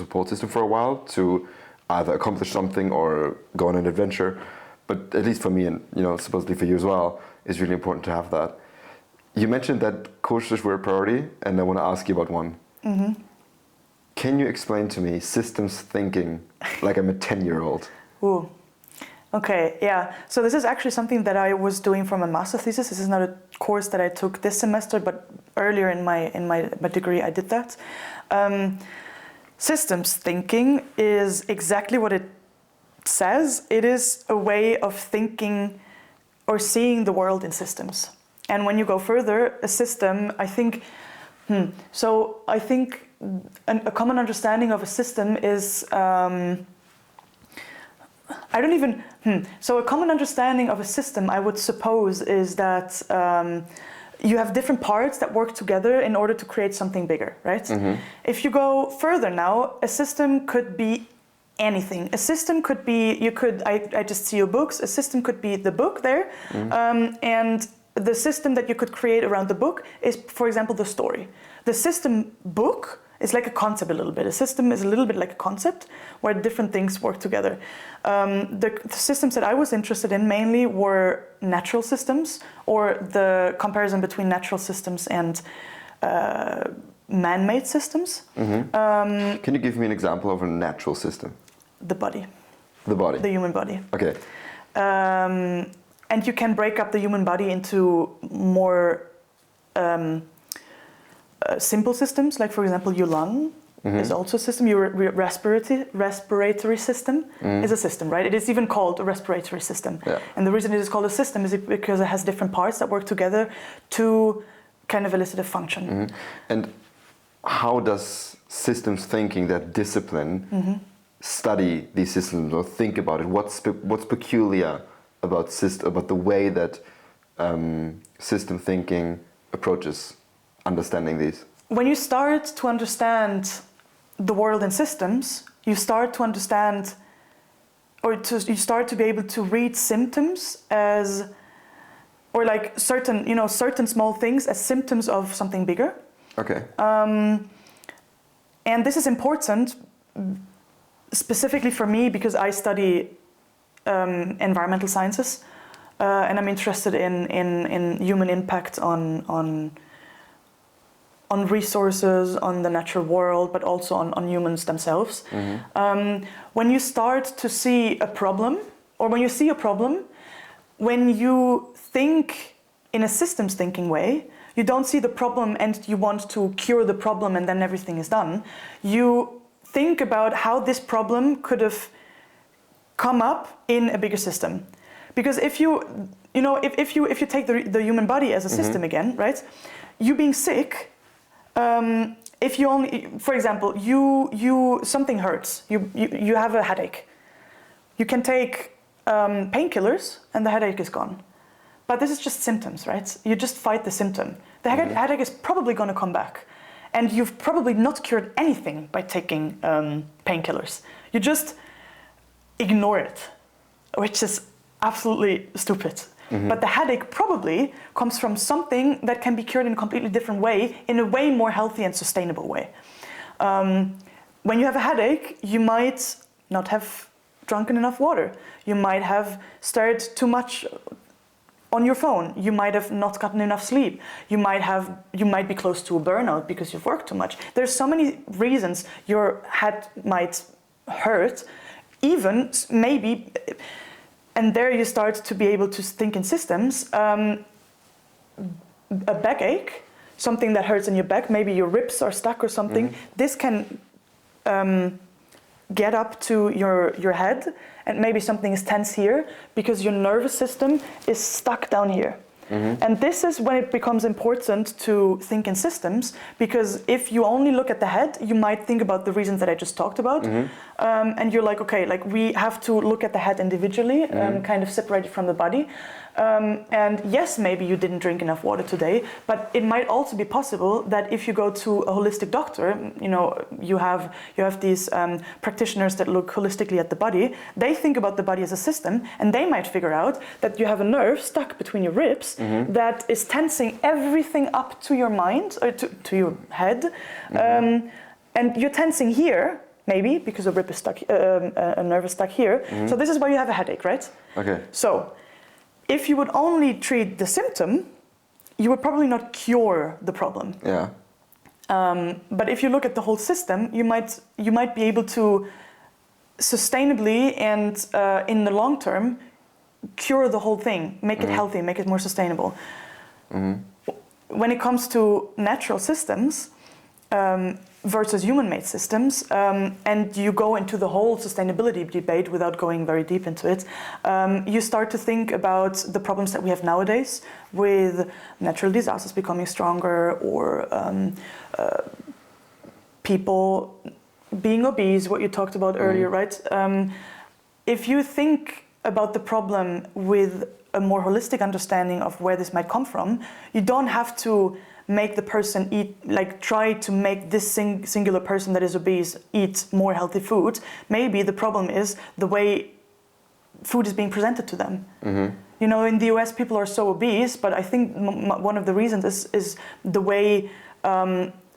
support system for a while to either accomplish something or go on an adventure. But at least for me, and supposedly for you as well, it's really important to have that. You mentioned that courses were a priority, and I want to ask you about one. Can you explain to me systems thinking like I'm a 10-year-old? Ooh. Okay, yeah. So this is actually something that I was doing for my master thesis. This is not a course that I took this semester, but earlier in my degree I did that. Systems thinking is exactly what it says. It is a way of thinking or seeing the world in systems. And when you go further, a system, I think a common understanding of a system is, So a common understanding of a system, I would suppose, is that you have different parts that work together in order to create something bigger, right? If you go further now, a system could be anything. A system could be, I just see your books, a system could be the book there, and the system that you could create around the book is, for example, the story. The system book is like a concept a little bit. A system is a little bit like a concept where different things work together. The systems that I was interested in mainly were natural systems, or the comparison between natural systems and man-made systems. Can you give me an example of a natural system? The body. The body? The human body. Okay. And you can break up the human body into more simple systems, like for example your lung is also a system. Your respiratory system is a system, right? It is even called a respiratory system. Yeah. And the reason it is called a system is because it has different parts that work together to kind of elicit a function. And how does systems thinking, that discipline, study these systems or think about it? What's peculiar about the way that system thinking approaches understanding these? When you start to understand the world in systems, you start to understand, you start to be able to read symptoms as, or like certain small things as symptoms of something bigger. Okay. And this is important specifically for me because I study environmental sciences, and I'm interested in human impact on resources, on the natural world, but also on humans themselves. When you start to see a problem, or when you see a problem, when you think in a systems thinking way, you don't see the problem and you want to cure the problem and then everything is done. You think about how this problem could have come up in a bigger system. Because if you take the human body as a system again, right? You being sick, if you only, for example, something hurts, you have a headache, You can take painkillers and the headache is gone. But this is just symptoms, right? You just fight the symptom. The headache is probably going to come back. And you've probably not cured anything by taking painkillers. You just ignore it, which is absolutely stupid. But the headache probably comes from something that can be cured in a completely different way, in a way more healthy and sustainable way. When you have a headache, you might not have drunken enough water. You might have stared too much on your phone. You might have not gotten enough sleep. You might be close to a burnout because you've worked too much. There's so many reasons your head might hurt, even maybe, and there you start to be able to think in systems. A backache, something that hurts in your back, maybe your ribs are stuck or something. This can get up to your head, and maybe something is tense here because your nervous system is stuck down here. And this is when it becomes important to think in systems, because if you only look at the head, you might think about the reasons that I just talked about, and you're like, okay, like we have to look at the head individually, kind of separated from the body. And yes, maybe you didn't drink enough water today, but it might also be possible that if you go to a holistic doctor, you know, you have these practitioners that look holistically at the body. They think about the body as a system, and they might figure out that you have a nerve stuck between your ribs that is tensing everything up to your mind or to your head, and you're tensing here. Maybe because a rib is stuck, a nerve is stuck here. So this is why you have a headache, right? Okay. So if you would only treat the symptom, you would probably not cure the problem. Yeah. But if you look at the whole system, you might be able to sustainably and in the long term cure the whole thing, make it healthy, make it more sustainable. When it comes to natural systems versus human-made systems, and you go into the whole sustainability debate without going very deep into it, you start to think about the problems that we have nowadays with natural disasters becoming stronger, or people being obese, what you talked about earlier, right? If you think about the problem with a more holistic understanding of where this might come from, you don't have to make the person eat, like try to make this singular person that is obese eat more healthy food. Maybe the problem is the way food is being presented to them. You know, in the US people are so obese, but I think one of the reasons is the way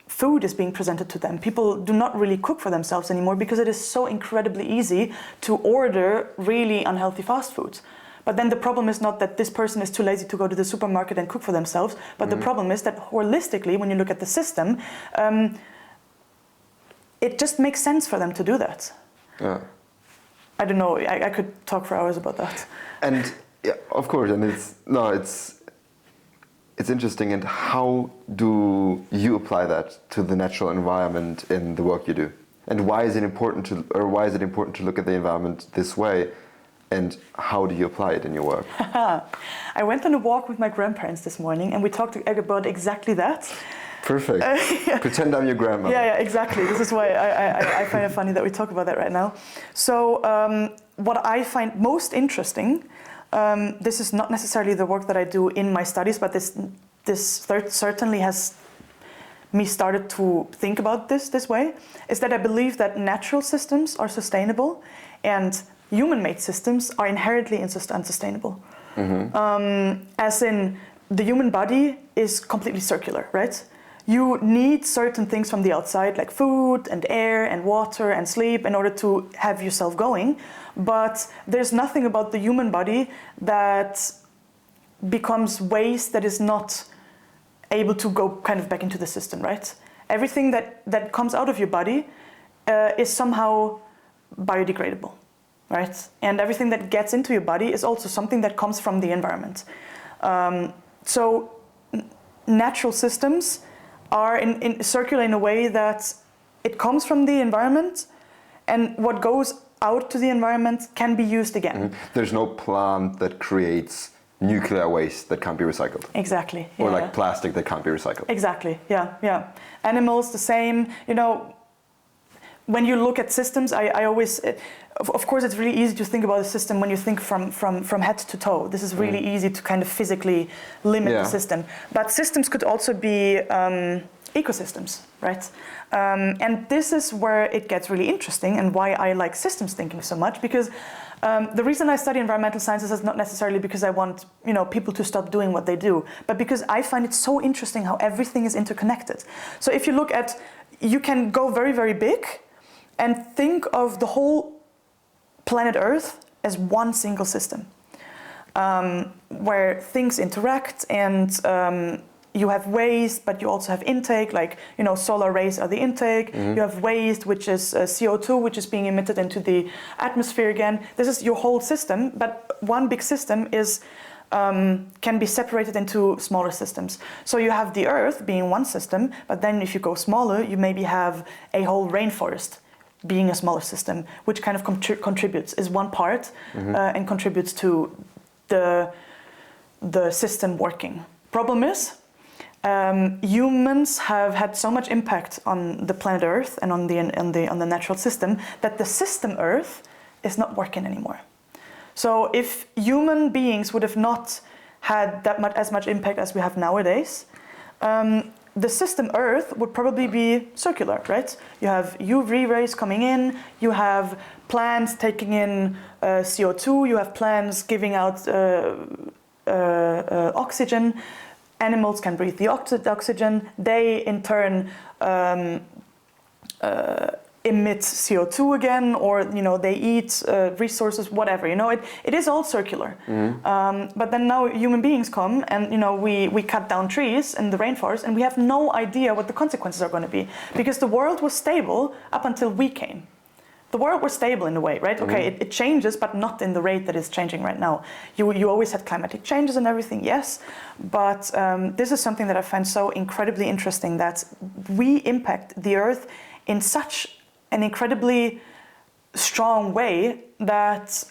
food is being presented to them. People do not really cook for themselves anymore because it is so incredibly easy to order really unhealthy fast food. But then the problem is not that this person is too lazy to go to the supermarket and cook for themselves, but the problem is that holistically, when you look at the system, it just makes sense for them to do that. Yeah. I don't know, I could talk for hours about that. And yeah, of course, and it's interesting. And how do you apply that to the natural environment in the work you do? And why is it important to look at the environment this way? And how do you apply it in your work? I went on a walk with my grandparents this morning, and we talked about exactly that. Perfect. Yeah. Pretend I'm your grandmother. Yeah, exactly. This is why I find it funny that we talk about that right now. So what I find most interesting, this is not necessarily the work that I do in my studies, but this certainly has me started to think about this way, is that I believe that natural systems are sustainable and human-made systems are inherently unsustainable. As in, the human body is completely circular, right? You need certain things from the outside, like food and air and water and sleep, in order to have yourself going. But there's nothing about the human body that becomes waste that is not able to go kind of back into the system, right? Everything that comes out of your body is somehow biodegradable. Right? And everything that gets into your body is also something that comes from the environment. So natural systems are circular in a way that it comes from the environment, and what goes out to the environment can be used again. There's no plant that creates nuclear waste that can't be recycled. Exactly. Yeah. Or like plastic that can't be recycled. Exactly. Yeah. Animals the same. You know, when you look at systems, I always, of course, it's really easy to think about a system when you think from head to toe. This is really easy to kind of physically limit the system. But systems could also be ecosystems, right? And this is where it gets really interesting and why I like systems thinking so much, because the reason I study environmental sciences is not necessarily because I want people to stop doing what they do, but because I find it so interesting how everything is interconnected. So if you look at, you can go very, very big and think of the whole planet Earth as one single system, where things interact and you have waste, but you also have intake, like, solar rays are the intake. You have waste, which is CO2, which is being emitted into the atmosphere again. This is your whole system, but one big system is can be separated into smaller systems. So you have the Earth being one system, but then if you go smaller, you maybe have a whole rainforest being a smaller system, which kind of contributes, is one part, and contributes to the system working. Problem is, humans have had so much impact on the planet Earth and on the natural system that the system Earth is not working anymore. So if human beings would have not had as much impact as we have nowadays, the system Earth would probably be circular, right? You have UV rays coming in, you have plants taking in CO2, you have plants giving out oxygen. Animals can breathe the oxygen. They, in turn, emit CO2 again, or they eat resources, whatever. It is all circular. But then now human beings come, and we cut down trees in the rainforest, and we have no idea what the consequences are going to be, because the world was stable up until we came. The world was stable in a way, right? Okay, it changes, but not in the rate that it's changing right now. You always had climatic changes and everything, yes, but this is something that I find so incredibly interesting, that we impact the Earth in such an incredibly strong way that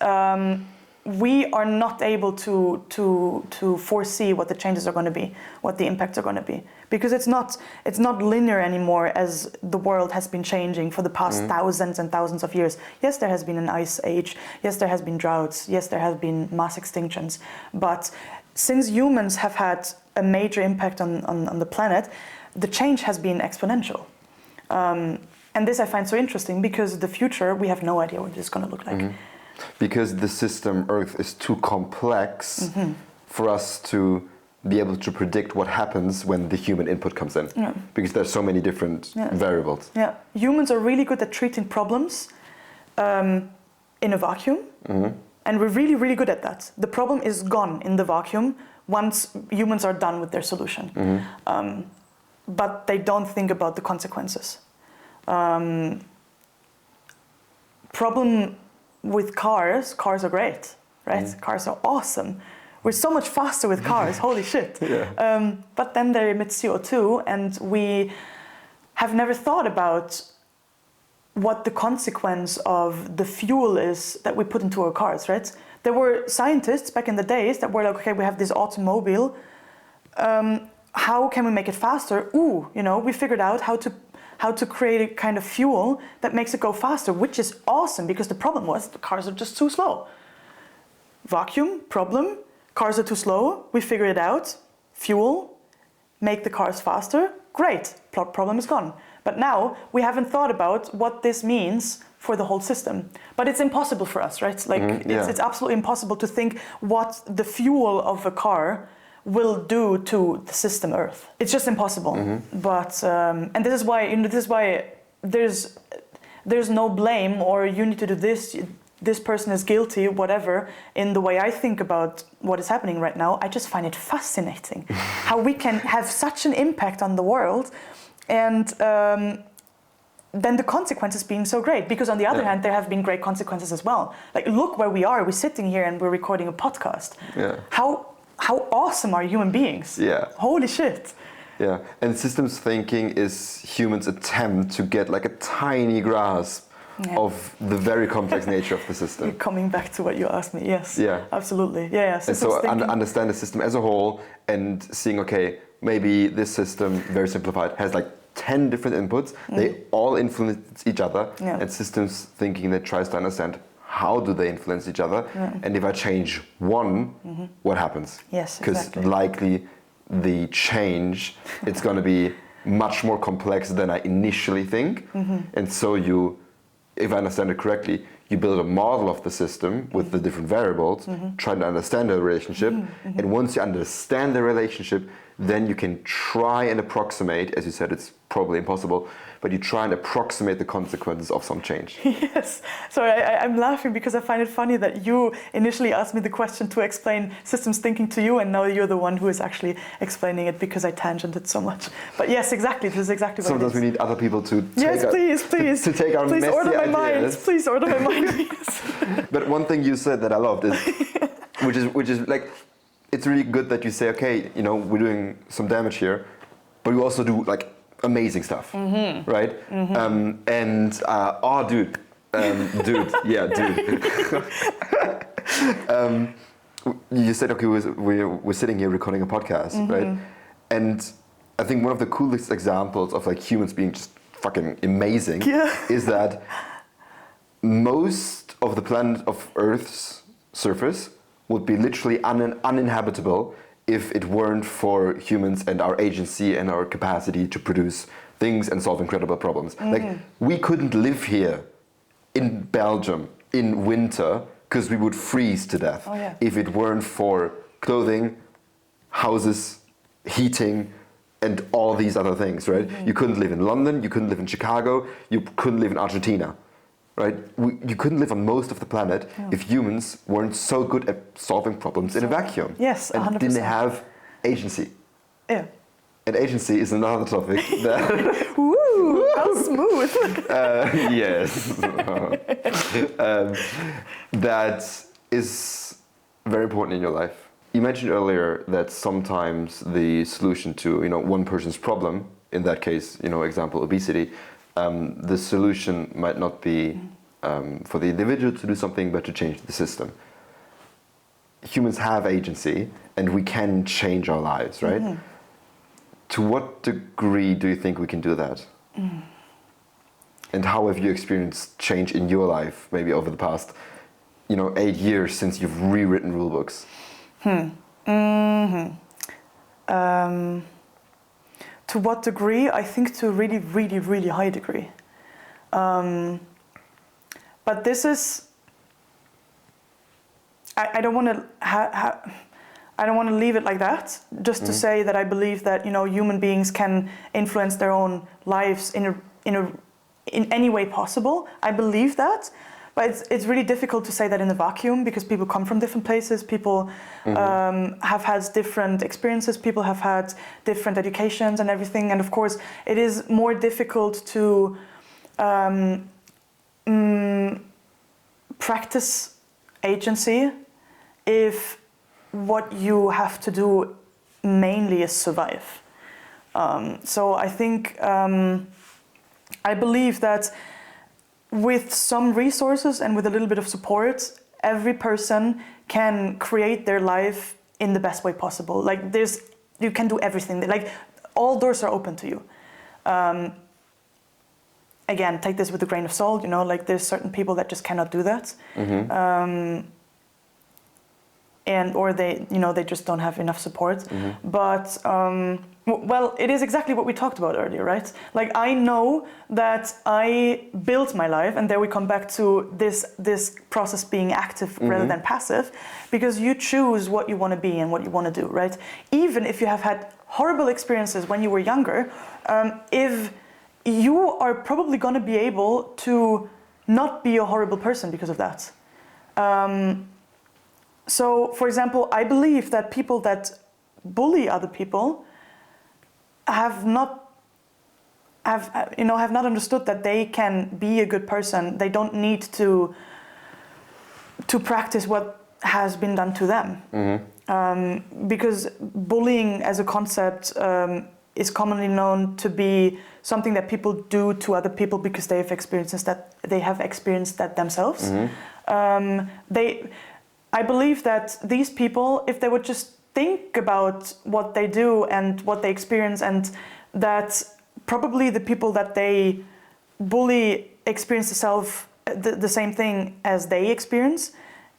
we are not able to foresee what the changes are going to be, what the impacts are going to be, because it's not linear anymore as the world has been changing for the past thousands and thousands of years. Yes, there has been an ice age. Yes, there has been droughts. Yes, there have been mass extinctions. But since humans have had a major impact on the planet, the change has been exponential. And this I find so interesting, because the future, we have no idea what it's going to look like. Because the system Earth is too complex for us to be able to predict what happens when the human input comes in. Because there's so many different variables. Yeah, humans are really good at treating problems in a vacuum, and we're really, really good at that. The problem is gone in the vacuum once humans are done with their solution. But they don't think about the consequences. Problem with cars are great, right? Cars are awesome. We're so much faster with cars, holy shit. But then they emit CO2, and we have never thought about what the consequence of the fuel is that we put into our cars, right? There were scientists back in the days that were like, okay, we have this automobile, how can we make it faster? We figured out how to create a kind of fuel that makes it go faster, which is awesome, because the problem was the cars are just too slow. Vacuum, problem, cars are too slow, we figure it out, fuel, make the cars faster, great, problem is gone. But now we haven't thought about what this means for the whole system. But it's impossible for us, right? It's absolutely impossible to think what the fuel of a car will do to the system Earth. It's just impossible. But and this is why there's no blame, or you need to do this person is guilty, whatever. In the way I think about what is happening right now, I just find it fascinating how we can have such an impact on the world, and then the consequences being so great. Because on the other hand, there have been great consequences as well. Like, look where we are. We're sitting here and we're recording a podcast. How awesome are human beings? Holy shit. And systems thinking is humans' attempt to get like a tiny grasp of the very complex nature of the system. Coming back to what you asked me, yes. Absolutely. And so understand the system as a whole, and seeing, okay, maybe this system, very simplified, has like 10 different inputs, they all influence each other, Yeah. and systems thinking that tries to understand how do they influence each other, and if I change one, what happens? Yes, Because exactly. likely the change, it's going to be much more complex than I initially think, and so you, if I understand it correctly, you build a model of the system with the different variables, trying to understand the relationship, and once you understand the relationship, then you can try and approximate, as you said, it's probably impossible, but you try and approximate the consequences of some change. Yes. Sorry, I'm laughing because I find it funny that you initially asked me the question to explain systems thinking to you, and now you're the one who is actually explaining it because I tangented so much. But yes, exactly. This is exactly what Sometimes it is. we need other people to take Yes, please. to take our please messy order my ideas. mind. Please order my mind, please. But one thing you said that I loved is, which is like, it's really good that you say, okay, you know, we're doing some damage here, but we also do like amazing stuff, right? And oh, dude, yeah, dude. You said, okay, we're sitting here recording a podcast, right? And I think one of the coolest examples of like humans being just fucking amazing is that most of the planet of Earth's surface would be literally uninhabitable if it weren't for humans and our agency and our capacity to produce things and solve incredible problems. Like, we couldn't live here in Belgium in winter because we would freeze to death if it weren't for clothing, houses, heating, and all these other things, right? You couldn't live in London, you couldn't live in Chicago, you couldn't live in Argentina. Right? You couldn't live on most of the planet if humans weren't so good at solving problems in a vacuum. Yes, 100%. And didn't have agency. Yeah. And agency is another topic that... Woo! How smooth! Yes. That is very important in your life. You mentioned earlier that sometimes the solution to, you know, one person's problem, in that case, you know, example, obesity, the solution might not be for the individual to do something, but to change the system. Humans have agency, and we can change our lives, right? To what degree do you think we can do that? And how have you experienced change in your life, maybe over the past, 8 years since you've rewritten Rulebooks? To what degree? I think to a really, really, really high degree. But this is, I don't want to I don't want to leave it like that. Just to say that I believe that human beings can influence their own lives in any way possible. I believe that. But it's really difficult to say that in a vacuum because people come from different places, people have had different experiences, people have had different educations and everything. And of course, it is more difficult to practice agency if what you have to do mainly is survive. So I think, I believe that with some resources and with a little bit of support, every person can create their life in the best way possible. Like you can do everything. Like all doors are open to you. Again, take this with a grain of salt. Like there's certain people that just cannot do that, or they just don't have enough support. But well, it is exactly what we talked about earlier, right? Like I know that I built my life, and there we come back to this process being active rather than passive, because you choose what you want to be and what you want to do, right? Even if you have had horrible experiences when you were younger, if you are probably going to be able to not be a horrible person because of that. So, for example, I believe that people that bully other people have not understood that they can be a good person. They don't need to practice what has been done to them. Because bullying as a concept is commonly known to be something that people do to other people because they have experienced that themselves. I believe that these people, if they would just think about what they do and what they experience, and that probably the people that they bully experience the same thing as they experience.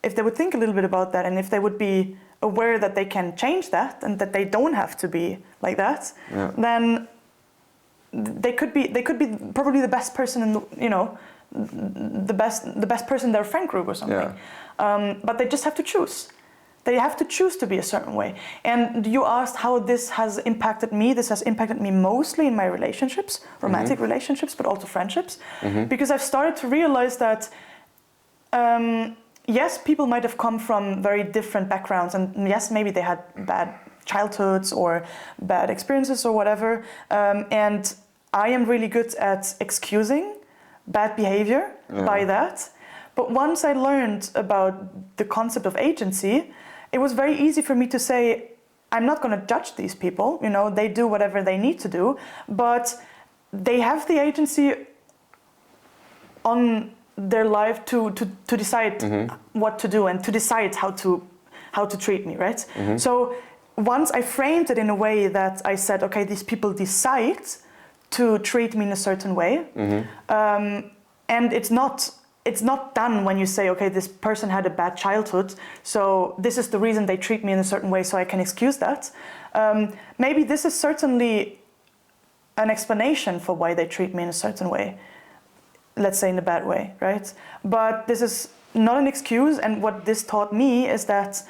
If they would think a little bit about that, and if they would be aware that they can change that and that they don't have to be like that, then they could be probably the best person in the, you know, the best person in their friend group or something. But they just have to choose. They have to choose to be a certain way. And you asked how this has impacted me. This has impacted me mostly in my relationships, romantic relationships, but also friendships, because I've started to realize that yes, people might have come from very different backgrounds, and yes, maybe they had bad childhoods or bad experiences or whatever. And I am really good at excusing bad behavior by that. But once I learned about the concept of agency, it was very easy for me to say, I'm not going to judge these people. You know, they do whatever they need to do, but they have the agency on their life to decide what to do and to decide how to treat me, right? So once I framed it in a way that I said, okay, these people decide to treat me in a certain way, and it's not done when you say, okay, this person had a bad childhood, so this is the reason they treat me in a certain way, so I can excuse that. Maybe this is certainly an explanation for why they treat me in a certain way, let's say in a bad way, right? But this is not an excuse, and what this taught me is that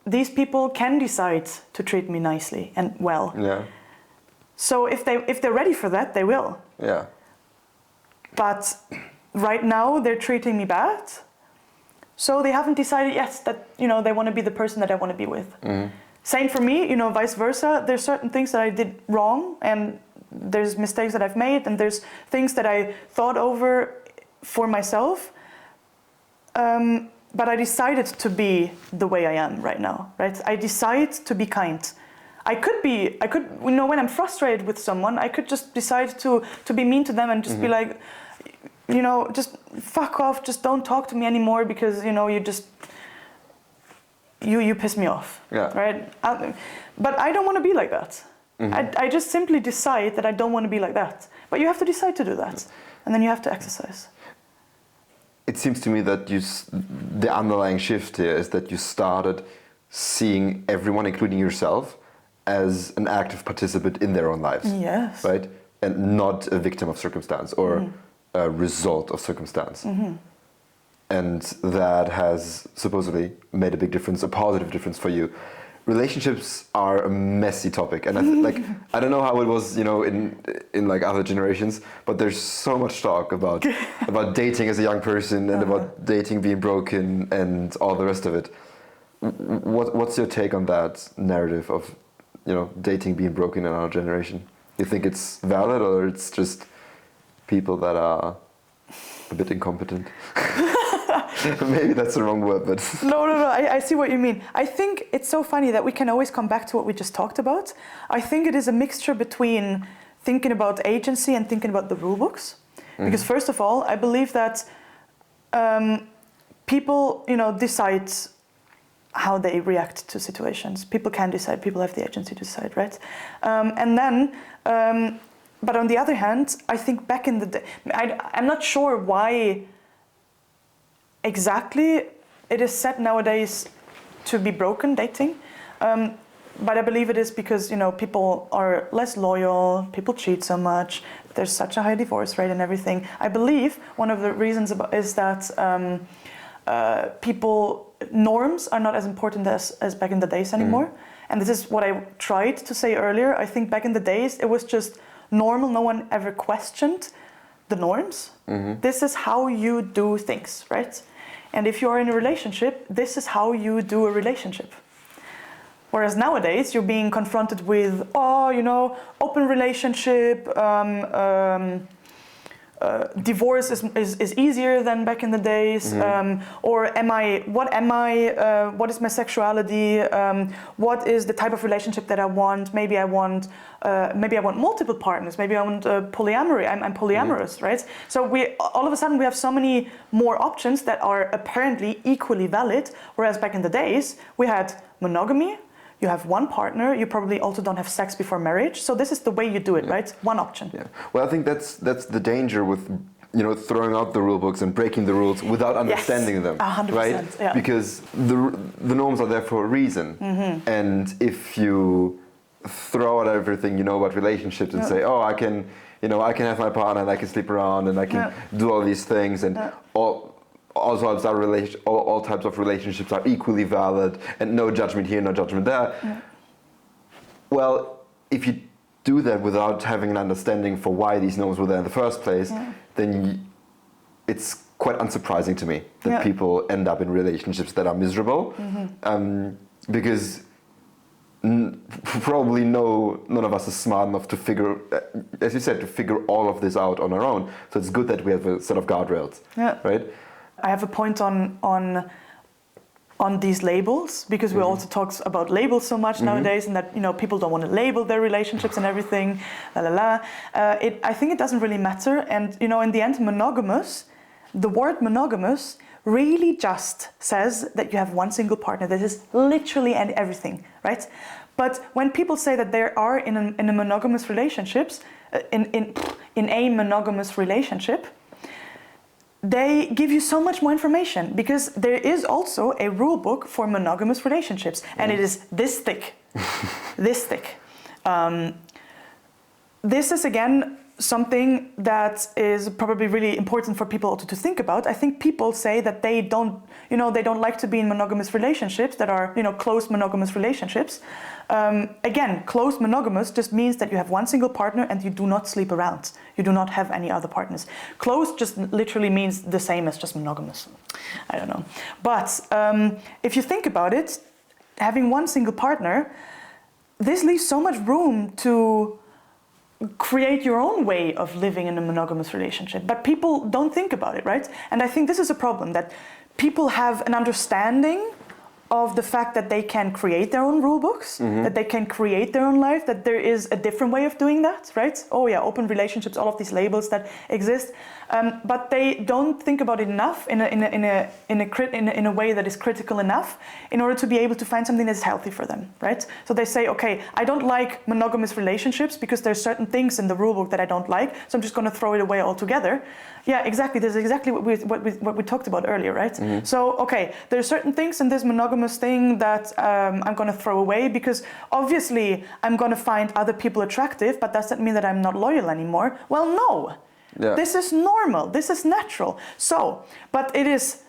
these people can decide to treat me nicely and well. Yeah. So if they're ready for that, they will. Yeah. But right now they're treating me bad, so they haven't decided yet that, you know, they want to be the person that I want to be with. Same for me, you know, vice versa. There's certain things that I did wrong, and there's mistakes that I've made, and there's things that I thought over for myself. But I decided to be the way I am right now, right? I decide to be kind. I could, you know, when I'm frustrated with someone, I could just decide to be mean to them and just be like, you know, just fuck off, just don't talk to me anymore because, you know, you piss me off, right? But I don't want to be like that. I just simply decide that I don't want to be like that. But you have to decide to do that, and then you have to exercise. It seems to me that the underlying shift here is that you started seeing everyone, including yourself, as an active participant in their own lives. Yes. Right? And not a victim of circumstance or a result of circumstance. And that has supposedly made a big difference, a positive difference for you. Relationships are a messy topic, and I don't know how it was, you know, in like other generations, but there's so much talk about dating as a young person and about dating being broken and all the rest of it. What's your take on that narrative of, you know, dating being broken in our generation? You think it's valid, or it's just people that are a bit incompetent? Maybe that's the wrong word, but... No, I see what you mean. I think it's so funny that we can always come back to what we just talked about. I think it is a mixture between thinking about agency and thinking about the rulebooks. Because first of all, I believe that people, you know, decide how they react to situations. People can decide, people have the agency to decide, right? And then, but on the other hand, I think back in the day, I'm not sure why exactly it is said nowadays to be broken, dating. But I believe it is because, you know, people are less loyal, people cheat so much, there's such a high divorce rate and everything. I believe one of the reasons is that norms are not as important as back in the days anymore. And this is what I tried to say earlier. I think back in the days, it was just normal. No one ever questioned the norms. This is how you do things, right? And if you're in a relationship, this is how you do a relationship. Whereas nowadays, you're being confronted with, oh, you know, open relationship, divorce is easier than back in the days, or what is my sexuality, what is the type of relationship that I want? Maybe I want multiple partners, maybe I want polyamory, I'm polyamorous, right? So all of a sudden we have so many more options that are apparently equally valid, whereas back in the days we had monogamy, you have one partner, you probably also don't have sex before marriage. So this is the way you do it, right? One option. Yeah. Well, I think that's the danger with throwing out the rule books and breaking the rules without understanding them, 100%, right? yeah. Because the norms are there for a reason, and if you throw out everything you know about relationships and say, oh, I can have my partner and I can sleep around and I can do all these things and all types of relationships are equally valid and no judgment here, no judgment there. Yeah. Well, if you do that without having an understanding for why these norms were there in the first place, then it's quite unsurprising to me that people end up in relationships that are miserable, because probably none of us is smart enough to figure, as you said, to figure all of this out on our own. So it's good that we have a set of guardrails, right? I have a point on these labels, because we also talk about labels so much nowadays, and that people don't want to label their relationships and everything. I think it doesn't really matter, and in the end, the word monogamous really just says that you have one single partner. This is literally everything, right? But when people say that they are in a monogamous relationships, in a monogamous relationship, they give you so much more information, because there is also a rule book for monogamous relationships, and it is this thick, this thick. This is again something that is probably really important for people to think about. I think people say that they don't like to be in monogamous relationships that are, close monogamous relationships. Again, close monogamous just means that you have one single partner and you do not sleep around. You do not have any other partners. Close just literally means the same as just monogamous. I don't know. But if you think about it, having one single partner, this leaves so much room to create your own way of living in a monogamous relationship. But people don't think about it, right? And I think this is a problem, that people have an understanding of the fact that they can create their own rule books, that they can create their own life, that there is a different way of doing that, right? Oh yeah, open relationships, all of these labels that exist, but they don't think about it enough in a way that is critical enough in order to be able to find something that's healthy for them, right? So they say, okay, I don't like monogamous relationships because there's certain things in the rule book that I don't like, so I'm just going to throw it away altogether. Yeah, exactly. This is exactly what we talked about earlier, right? So, okay, there are certain things in this monogamous thing that I'm going to throw away, because obviously I'm going to find other people attractive, but does that mean that I'm not loyal anymore? Well, no. Yeah. This is normal. This is natural. So, but it is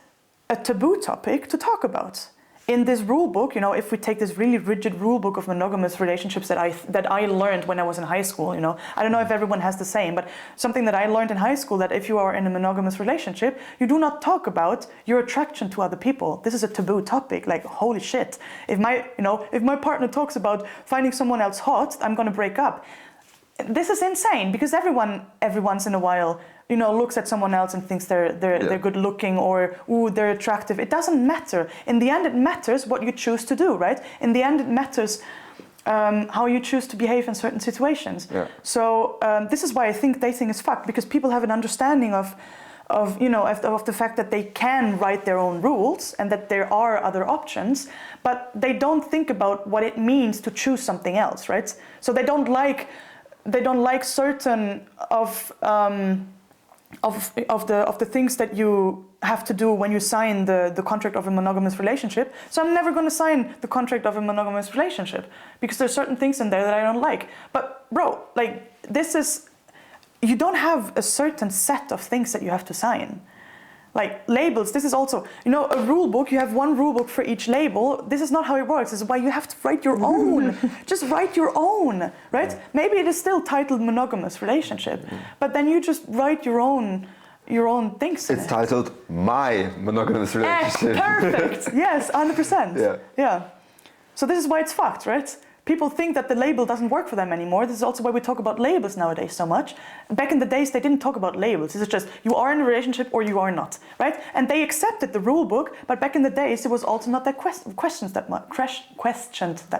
a taboo topic to talk about. In this rule book, if we take this really rigid rule book of monogamous relationships that I learned when I was in high school, I don't know if everyone has the same, but something that I learned in high school, that if you are in a monogamous relationship, you do not talk about your attraction to other people. This is a taboo topic. Like, holy shit! If my partner talks about finding someone else hot, I'm going to break up. This is insane, because everyone every once in a while looks at someone else and thinks they're good looking, or ooh, they're attractive. It doesn't matter. In the end, it matters what you choose to do, right? In the end, it matters how you choose to behave in certain situations. Yeah. So this is why I think dating is fucked, because people have an understanding of the fact that they can write their own rules and that there are other options, but they don't think about what it means to choose something else, right? So they don't like certain of the things that you have to do when you sign the contract of a monogamous relationship. So I'm never going to sign the contract of a monogamous relationship, because there's certain things in there that I don't like. But bro, you don't have a certain set of things that you have to sign. Like labels, this is also, a rule book, you have one rule book for each label. This is not how it works. This is why you have to write your own. Just write your own, right? Yeah. Maybe it is still titled monogamous relationship, but then you just write your own things in it. It's titled My Monogamous Relationship. Perfect. Yes, 100%. Yeah. So this is why it's fucked, right? People think that the label doesn't work for them anymore. This is also why we talk about labels nowadays so much. Back in the days, they didn't talk about labels. This is just, you are in a relationship or you are not, right? And they accepted the rule book, but back in the days, it was also not that questioned that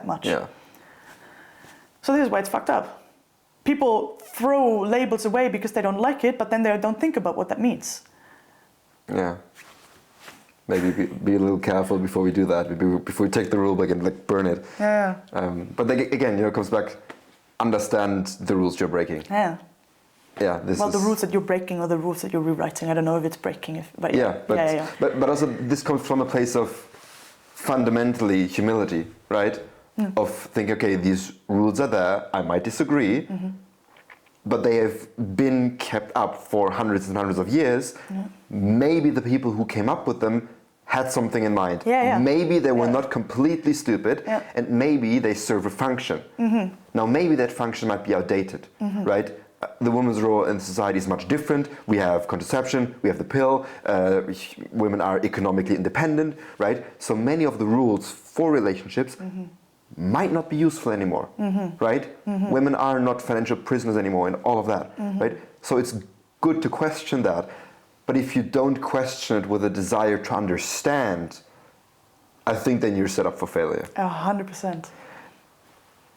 much. Yeah. So this is why it's fucked up. People throw labels away because they don't like it, but then they don't think about what that means. Yeah. maybe be a little careful before we do that, before we take the rule book and like burn it. Yeah. But then, again, it comes back, understand the rules you're breaking. Yeah. Yeah. The rules that you're breaking or the rules that you're rewriting. I don't know if it's breaking, but yeah. But also this comes from a place of fundamentally humility, right? Of thinking, okay, these rules are there. I might disagree. But they have been kept up for hundreds and hundreds of years. Maybe the people who came up with them had something in mind. Maybe they were not completely stupid, and maybe they serve a function. Now, maybe that function might be outdated, right? The woman's role in society is much different. We have contraception, we have the pill, women are economically independent, right? So many of the rules for relationships might not be useful anymore, right? Women are not financial prisoners anymore and all of that, right? So it's good to question that, but if you don't question it with a desire to understand, I think then you're set up for failure. 100%.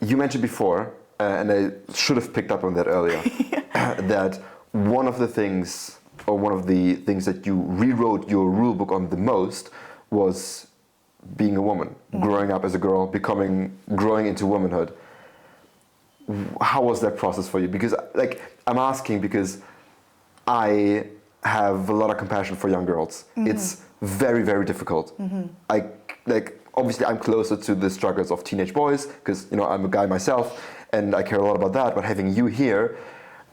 You mentioned before, and I should have picked up on that earlier, that one of the things that you rewrote your rule book on the most was being a woman, growing up as a girl, growing into womanhood. How was that process for you? Because I'm asking because I have a lot of compassion for young girls. It's very, very difficult. Obviously I'm closer to the struggles of teenage boys because I'm a guy myself and I care a lot about that, but having you here,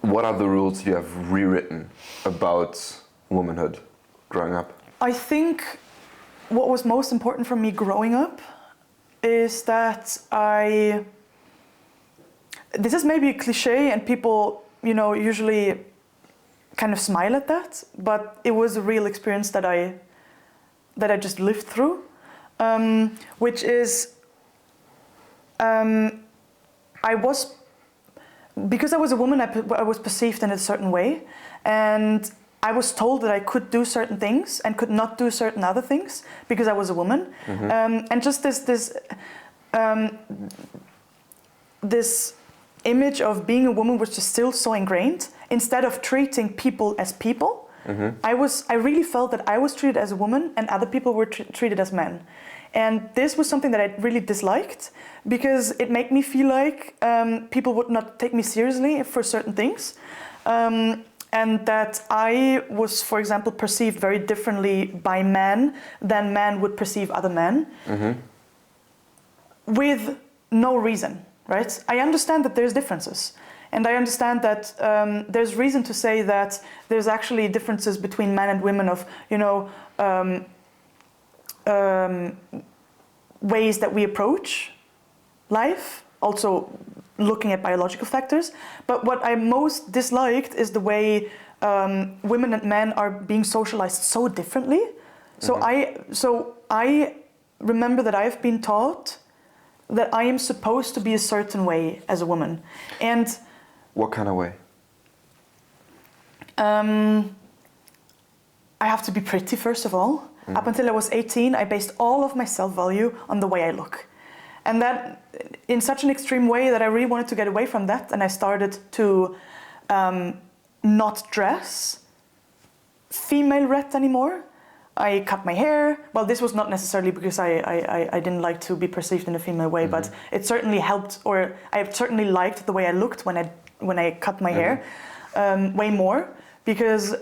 what are the rules you have rewritten about womanhood growing up? I think what was most important for me growing up is that this is maybe a cliche and people, usually kind of smile at that, but it was a real experience that I just lived through, which is, because I was a woman, I was perceived in a certain way, and I was told that I could do certain things and could not do certain other things because I was a woman, and just this image of being a woman was just still so ingrained. Instead of treating people as people, I really felt that I was treated as a woman and other people were treated as men, and this was something that I really disliked because it made me feel like people would not take me seriously for certain things. And that I was, for example, perceived very differently by men than men would perceive other men, with no reason, right? I understand that there's differences, and I understand that there's reason to say that there's actually differences between men and women of, ways that we approach life, also looking at biological factors. But what I most disliked is the way women and men are being socialized so differently. So I remember that I've been taught that I am supposed to be a certain way as a woman. And what kind of way? I have to be pretty, first of all. Up until I was 18, I based all of my self-value on the way I look. And that in such an extreme way that I really wanted to get away from that, and I started to not dress female-ret anymore. I cut my hair. Well, this was not necessarily because I didn't like to be perceived in a female way, but it certainly helped, or I certainly liked the way I looked when I cut my hair way more. Because,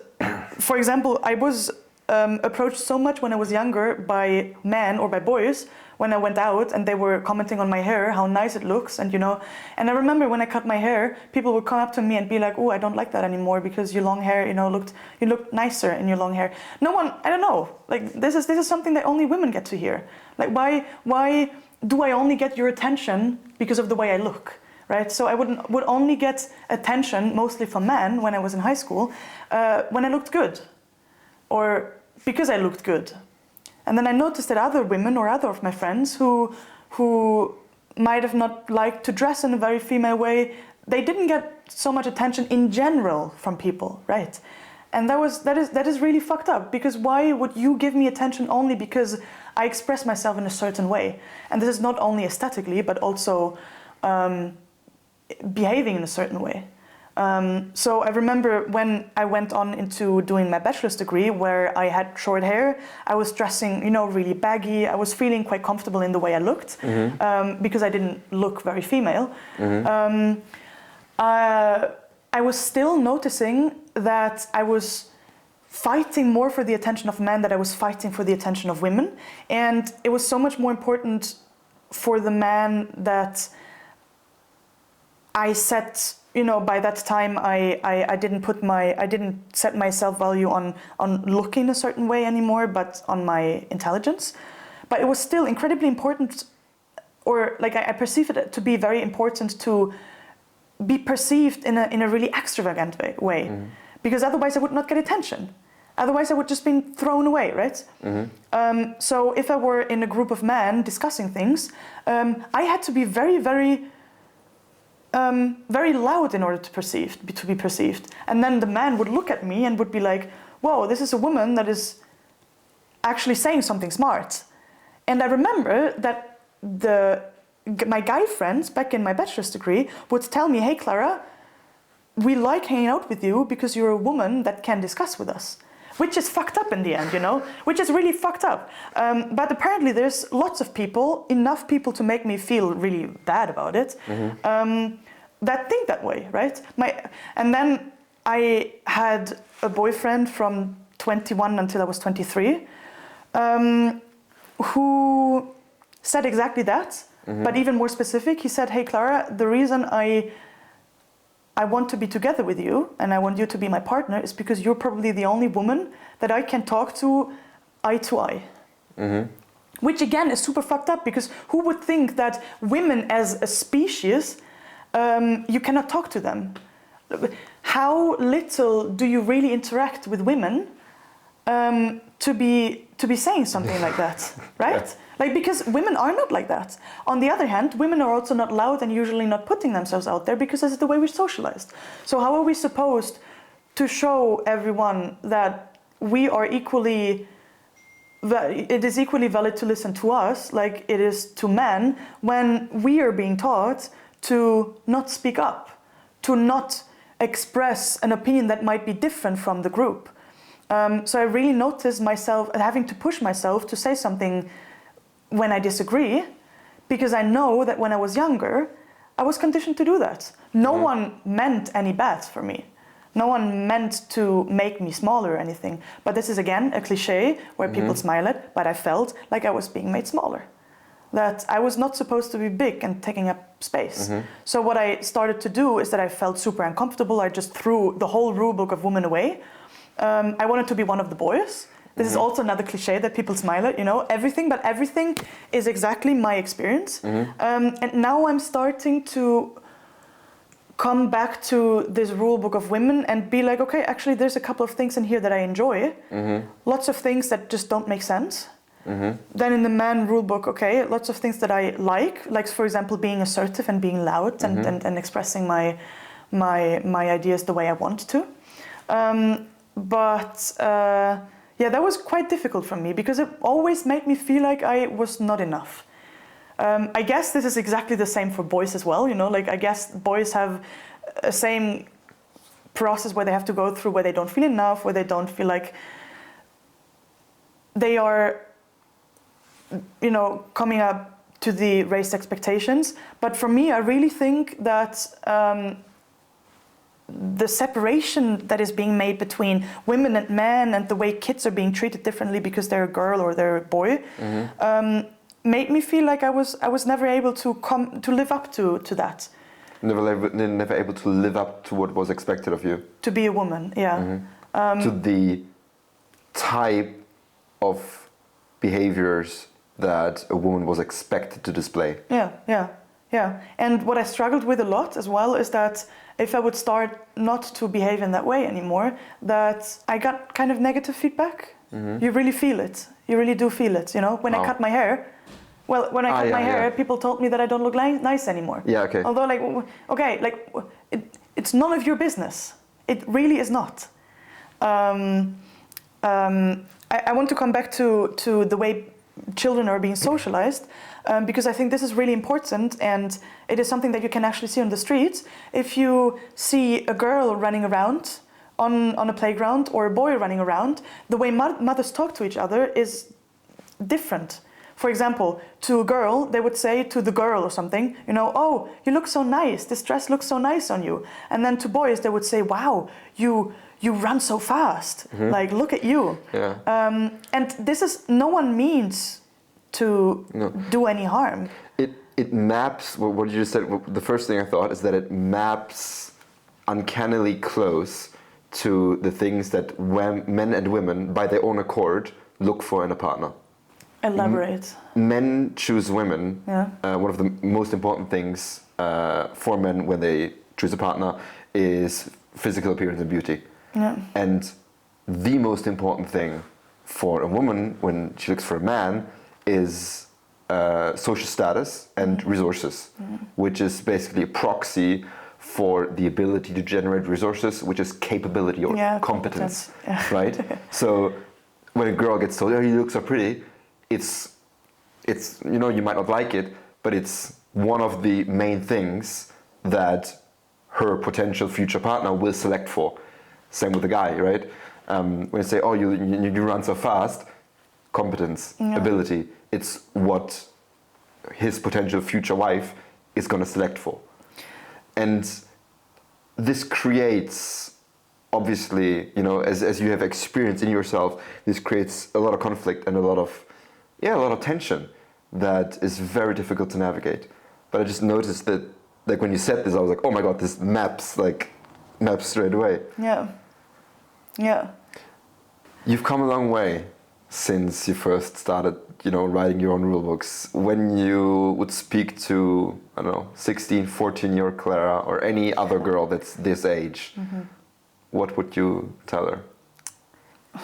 for example, I was approached so much when I was younger by men or by boys when I went out and they were commenting on my hair, how nice it looks, and and I remember when I cut my hair, people would come up to me and be like, "Oh, I don't like that anymore because your long hair, you looked nicer in your long hair." No one, I don't know, like this is something that only women get to hear. Like why do I only get your attention because of the way I look, right? So I would only get attention mostly from men when I was in high school when I looked good, or because I looked good. And then I noticed that other women or other of my friends who might have not liked to dress in a very female way, they didn't get so much attention in general from people, right? And that is really fucked up, because why would you give me attention only because I express myself in a certain way? And this is not only aesthetically, but also behaving in a certain way. So I remember when I went on into doing my bachelor's degree, where I had short hair, I was dressing, really baggy. I was feeling quite comfortable in the way I looked, because I didn't look very female. I was still noticing that I was fighting more for the attention of men than I was fighting for the attention of women. And it was so much more important for the man that I set, by that time I didn't set my self-value on looking a certain way anymore, but on my intelligence. But it was still incredibly important, or like I perceive it to be very important to be perceived in a really extravagant way. Because otherwise I would not get attention. Otherwise I would just be thrown away, right? So if I were in a group of men discussing things, I had to be very, very, very loud in order to be perceived. And then the man would look at me and would be like, whoa, this is a woman that is actually saying something smart. And I remember that my guy friends back in my bachelor's degree would tell me, hey, Clara, we like hanging out with you because you're a woman that can discuss with us. Which is fucked up in the end, which is really fucked up. But apparently there's lots of people, enough people to make me feel really bad about it, that think that way, right? And then I had a boyfriend from 21 until I was 23, who said exactly that, but even more specific. He said, hey, Clara, the reason I want to be together with you and I want you to be my partner is because you're probably the only woman that I can talk to eye. Which again is super fucked up, because who would think that women as a species, you cannot talk to them? How little do you really interact with women to be saying something like that, right? Yeah. Like, because women are not like that. On the other hand, women are also not loud and usually not putting themselves out there, because this is the way we're socialized. So how are we supposed to show everyone that we are it is equally valid to listen to us like it is to men, when we are being taught to not speak up, to not express an opinion that might be different from the group? So I really noticed myself having to push myself to say something when I disagree, because I know that when I was younger, I was conditioned to do that. No one meant any bad for me. No one meant to make me smaller or anything. But this is again a cliche where people smile at, but I felt like I was being made smaller. That I was not supposed to be big and taking up space. So what I started to do is that I felt super uncomfortable. I just threw the whole rulebook of women away. I wanted to be one of the boys. This is also another cliche that people smile at, everything, but everything is exactly my experience. And now I'm starting to come back to this rule book of women and be like, okay, actually there's a couple of things in here that I enjoy. Lots of things that just don't make sense. Then in the man rule book, okay, lots of things that I like for example, being assertive and being loud and expressing my ideas the way I want to. Yeah, that was quite difficult for me, because it always made me feel like I was not enough. I guess this is exactly the same for boys as well, like I guess boys have a same process where they have to go through, where they don't feel enough, where they don't feel like they are, coming up to the raised expectations. But for me, I really think that the separation that is being made between women and men, and the way kids are being treated differently because they're a girl or they're a boy, made me feel like I was never able to live up to that. Never able to live up to what was expected of you. To be a woman, yeah. To the type of behaviors that a woman was expected to display. Yeah. And what I struggled with a lot as well is that if I would start not to behave in that way anymore, that I got kind of negative feedback. You really feel it. You really do feel it, When I cut my hair, when I cut my hair, people told me that I don't look nice anymore. Yeah, okay. Although, it's none of your business. It really is not. I want to come back to the way children are being socialized. because I think this is really important, and it is something that you can actually see on the streets. If you see a girl running around on a playground or a boy running around, the way mothers talk to each other is different. For example, to a girl, they would say to the girl or something, you know, oh, you look so nice, this dress looks so nice on you. And then to boys, they would say, wow, you run so fast, like, look at you. Yeah. And this is, no one means to do any harm. It maps, what you just said, the first thing I thought is that it maps uncannily close to the things that men and women, by their own accord, look for in a partner. Elaborate. Men choose women. Yeah. One of the most important things for men when they choose a partner is physical appearance and beauty. Yeah. And the most important thing for a woman when she looks for a man is social status and resources, which is basically a proxy for the ability to generate resources, which is capability or competence. Right? So when a girl gets told, oh, you look so pretty, it's you know, you might not like it, but it's one of the main things that her potential future partner will select for. Same with the guy, right? When you say, oh, you run so fast, competence, ability, it's what his potential future wife is going to select for. And this creates, obviously, you know, as you have experienced in yourself, this creates a lot of conflict and a lot of tension that is very difficult to navigate. But I just noticed that, like, when you said this, I was like, oh my God, this maps straight away. Yeah. Yeah. You've come a long way since you first started, you know, writing your own rule books. When you would speak to, I don't know, 16, 14-year-old Clara or any other girl that's this age, what would you tell her?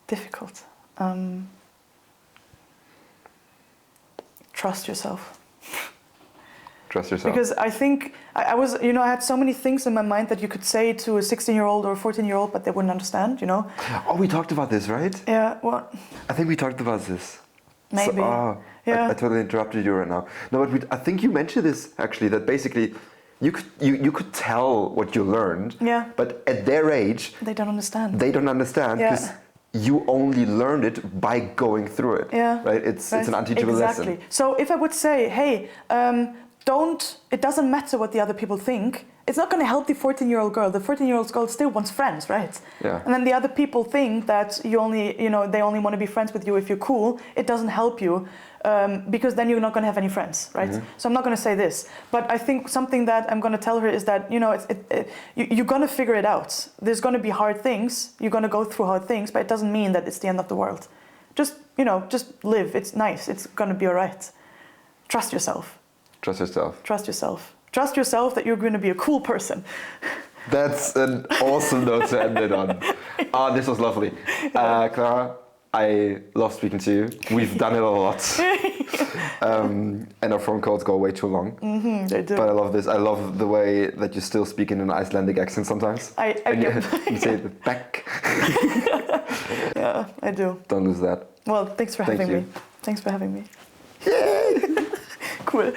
Difficult. Trust yourself. Trust yourself. Because I think I was, you know, I had so many things in my mind that you could say to a 16-year-old or a 14-year-old, but they wouldn't understand, you know. Oh, we talked about this, right? Yeah, what? I think we talked about this. Maybe. So, I totally interrupted you right now. No, but I think you mentioned this, actually, that basically you could tell what you learned, but at their age... They don't understand. They don't understand, because you only learned it by going through it, right? It's an unteachable lesson. Exactly. So if I would say, hey, it doesn't matter what the other people think. It's not going to help the 14-year-old girl. The 14-year-old girl still wants friends, right? Yeah. And then the other people think that they only want to be friends with you if you're cool. It doesn't help you because then you're not going to have any friends, right? So I'm not going to say this, but I think something that I'm going to tell her is that, you know, you're going to figure it out. There's going to be hard things. You're going to go through hard things, but it doesn't mean that it's the end of the world. Just live. It's nice. It's going to be all right. Trust yourself. Trust yourself. Trust yourself. Trust yourself that you're going to be a cool person. That's an awesome note to end it on. This was lovely. Clara, I love speaking to you. We've done it a lot. And our phone calls go way too long. They do. But I love this. I love the way that you still speak in an Icelandic accent sometimes. You say it back. Yeah, I do. Don't lose that. Well, thanks for having me. Thanks for having me. Yay! Cool.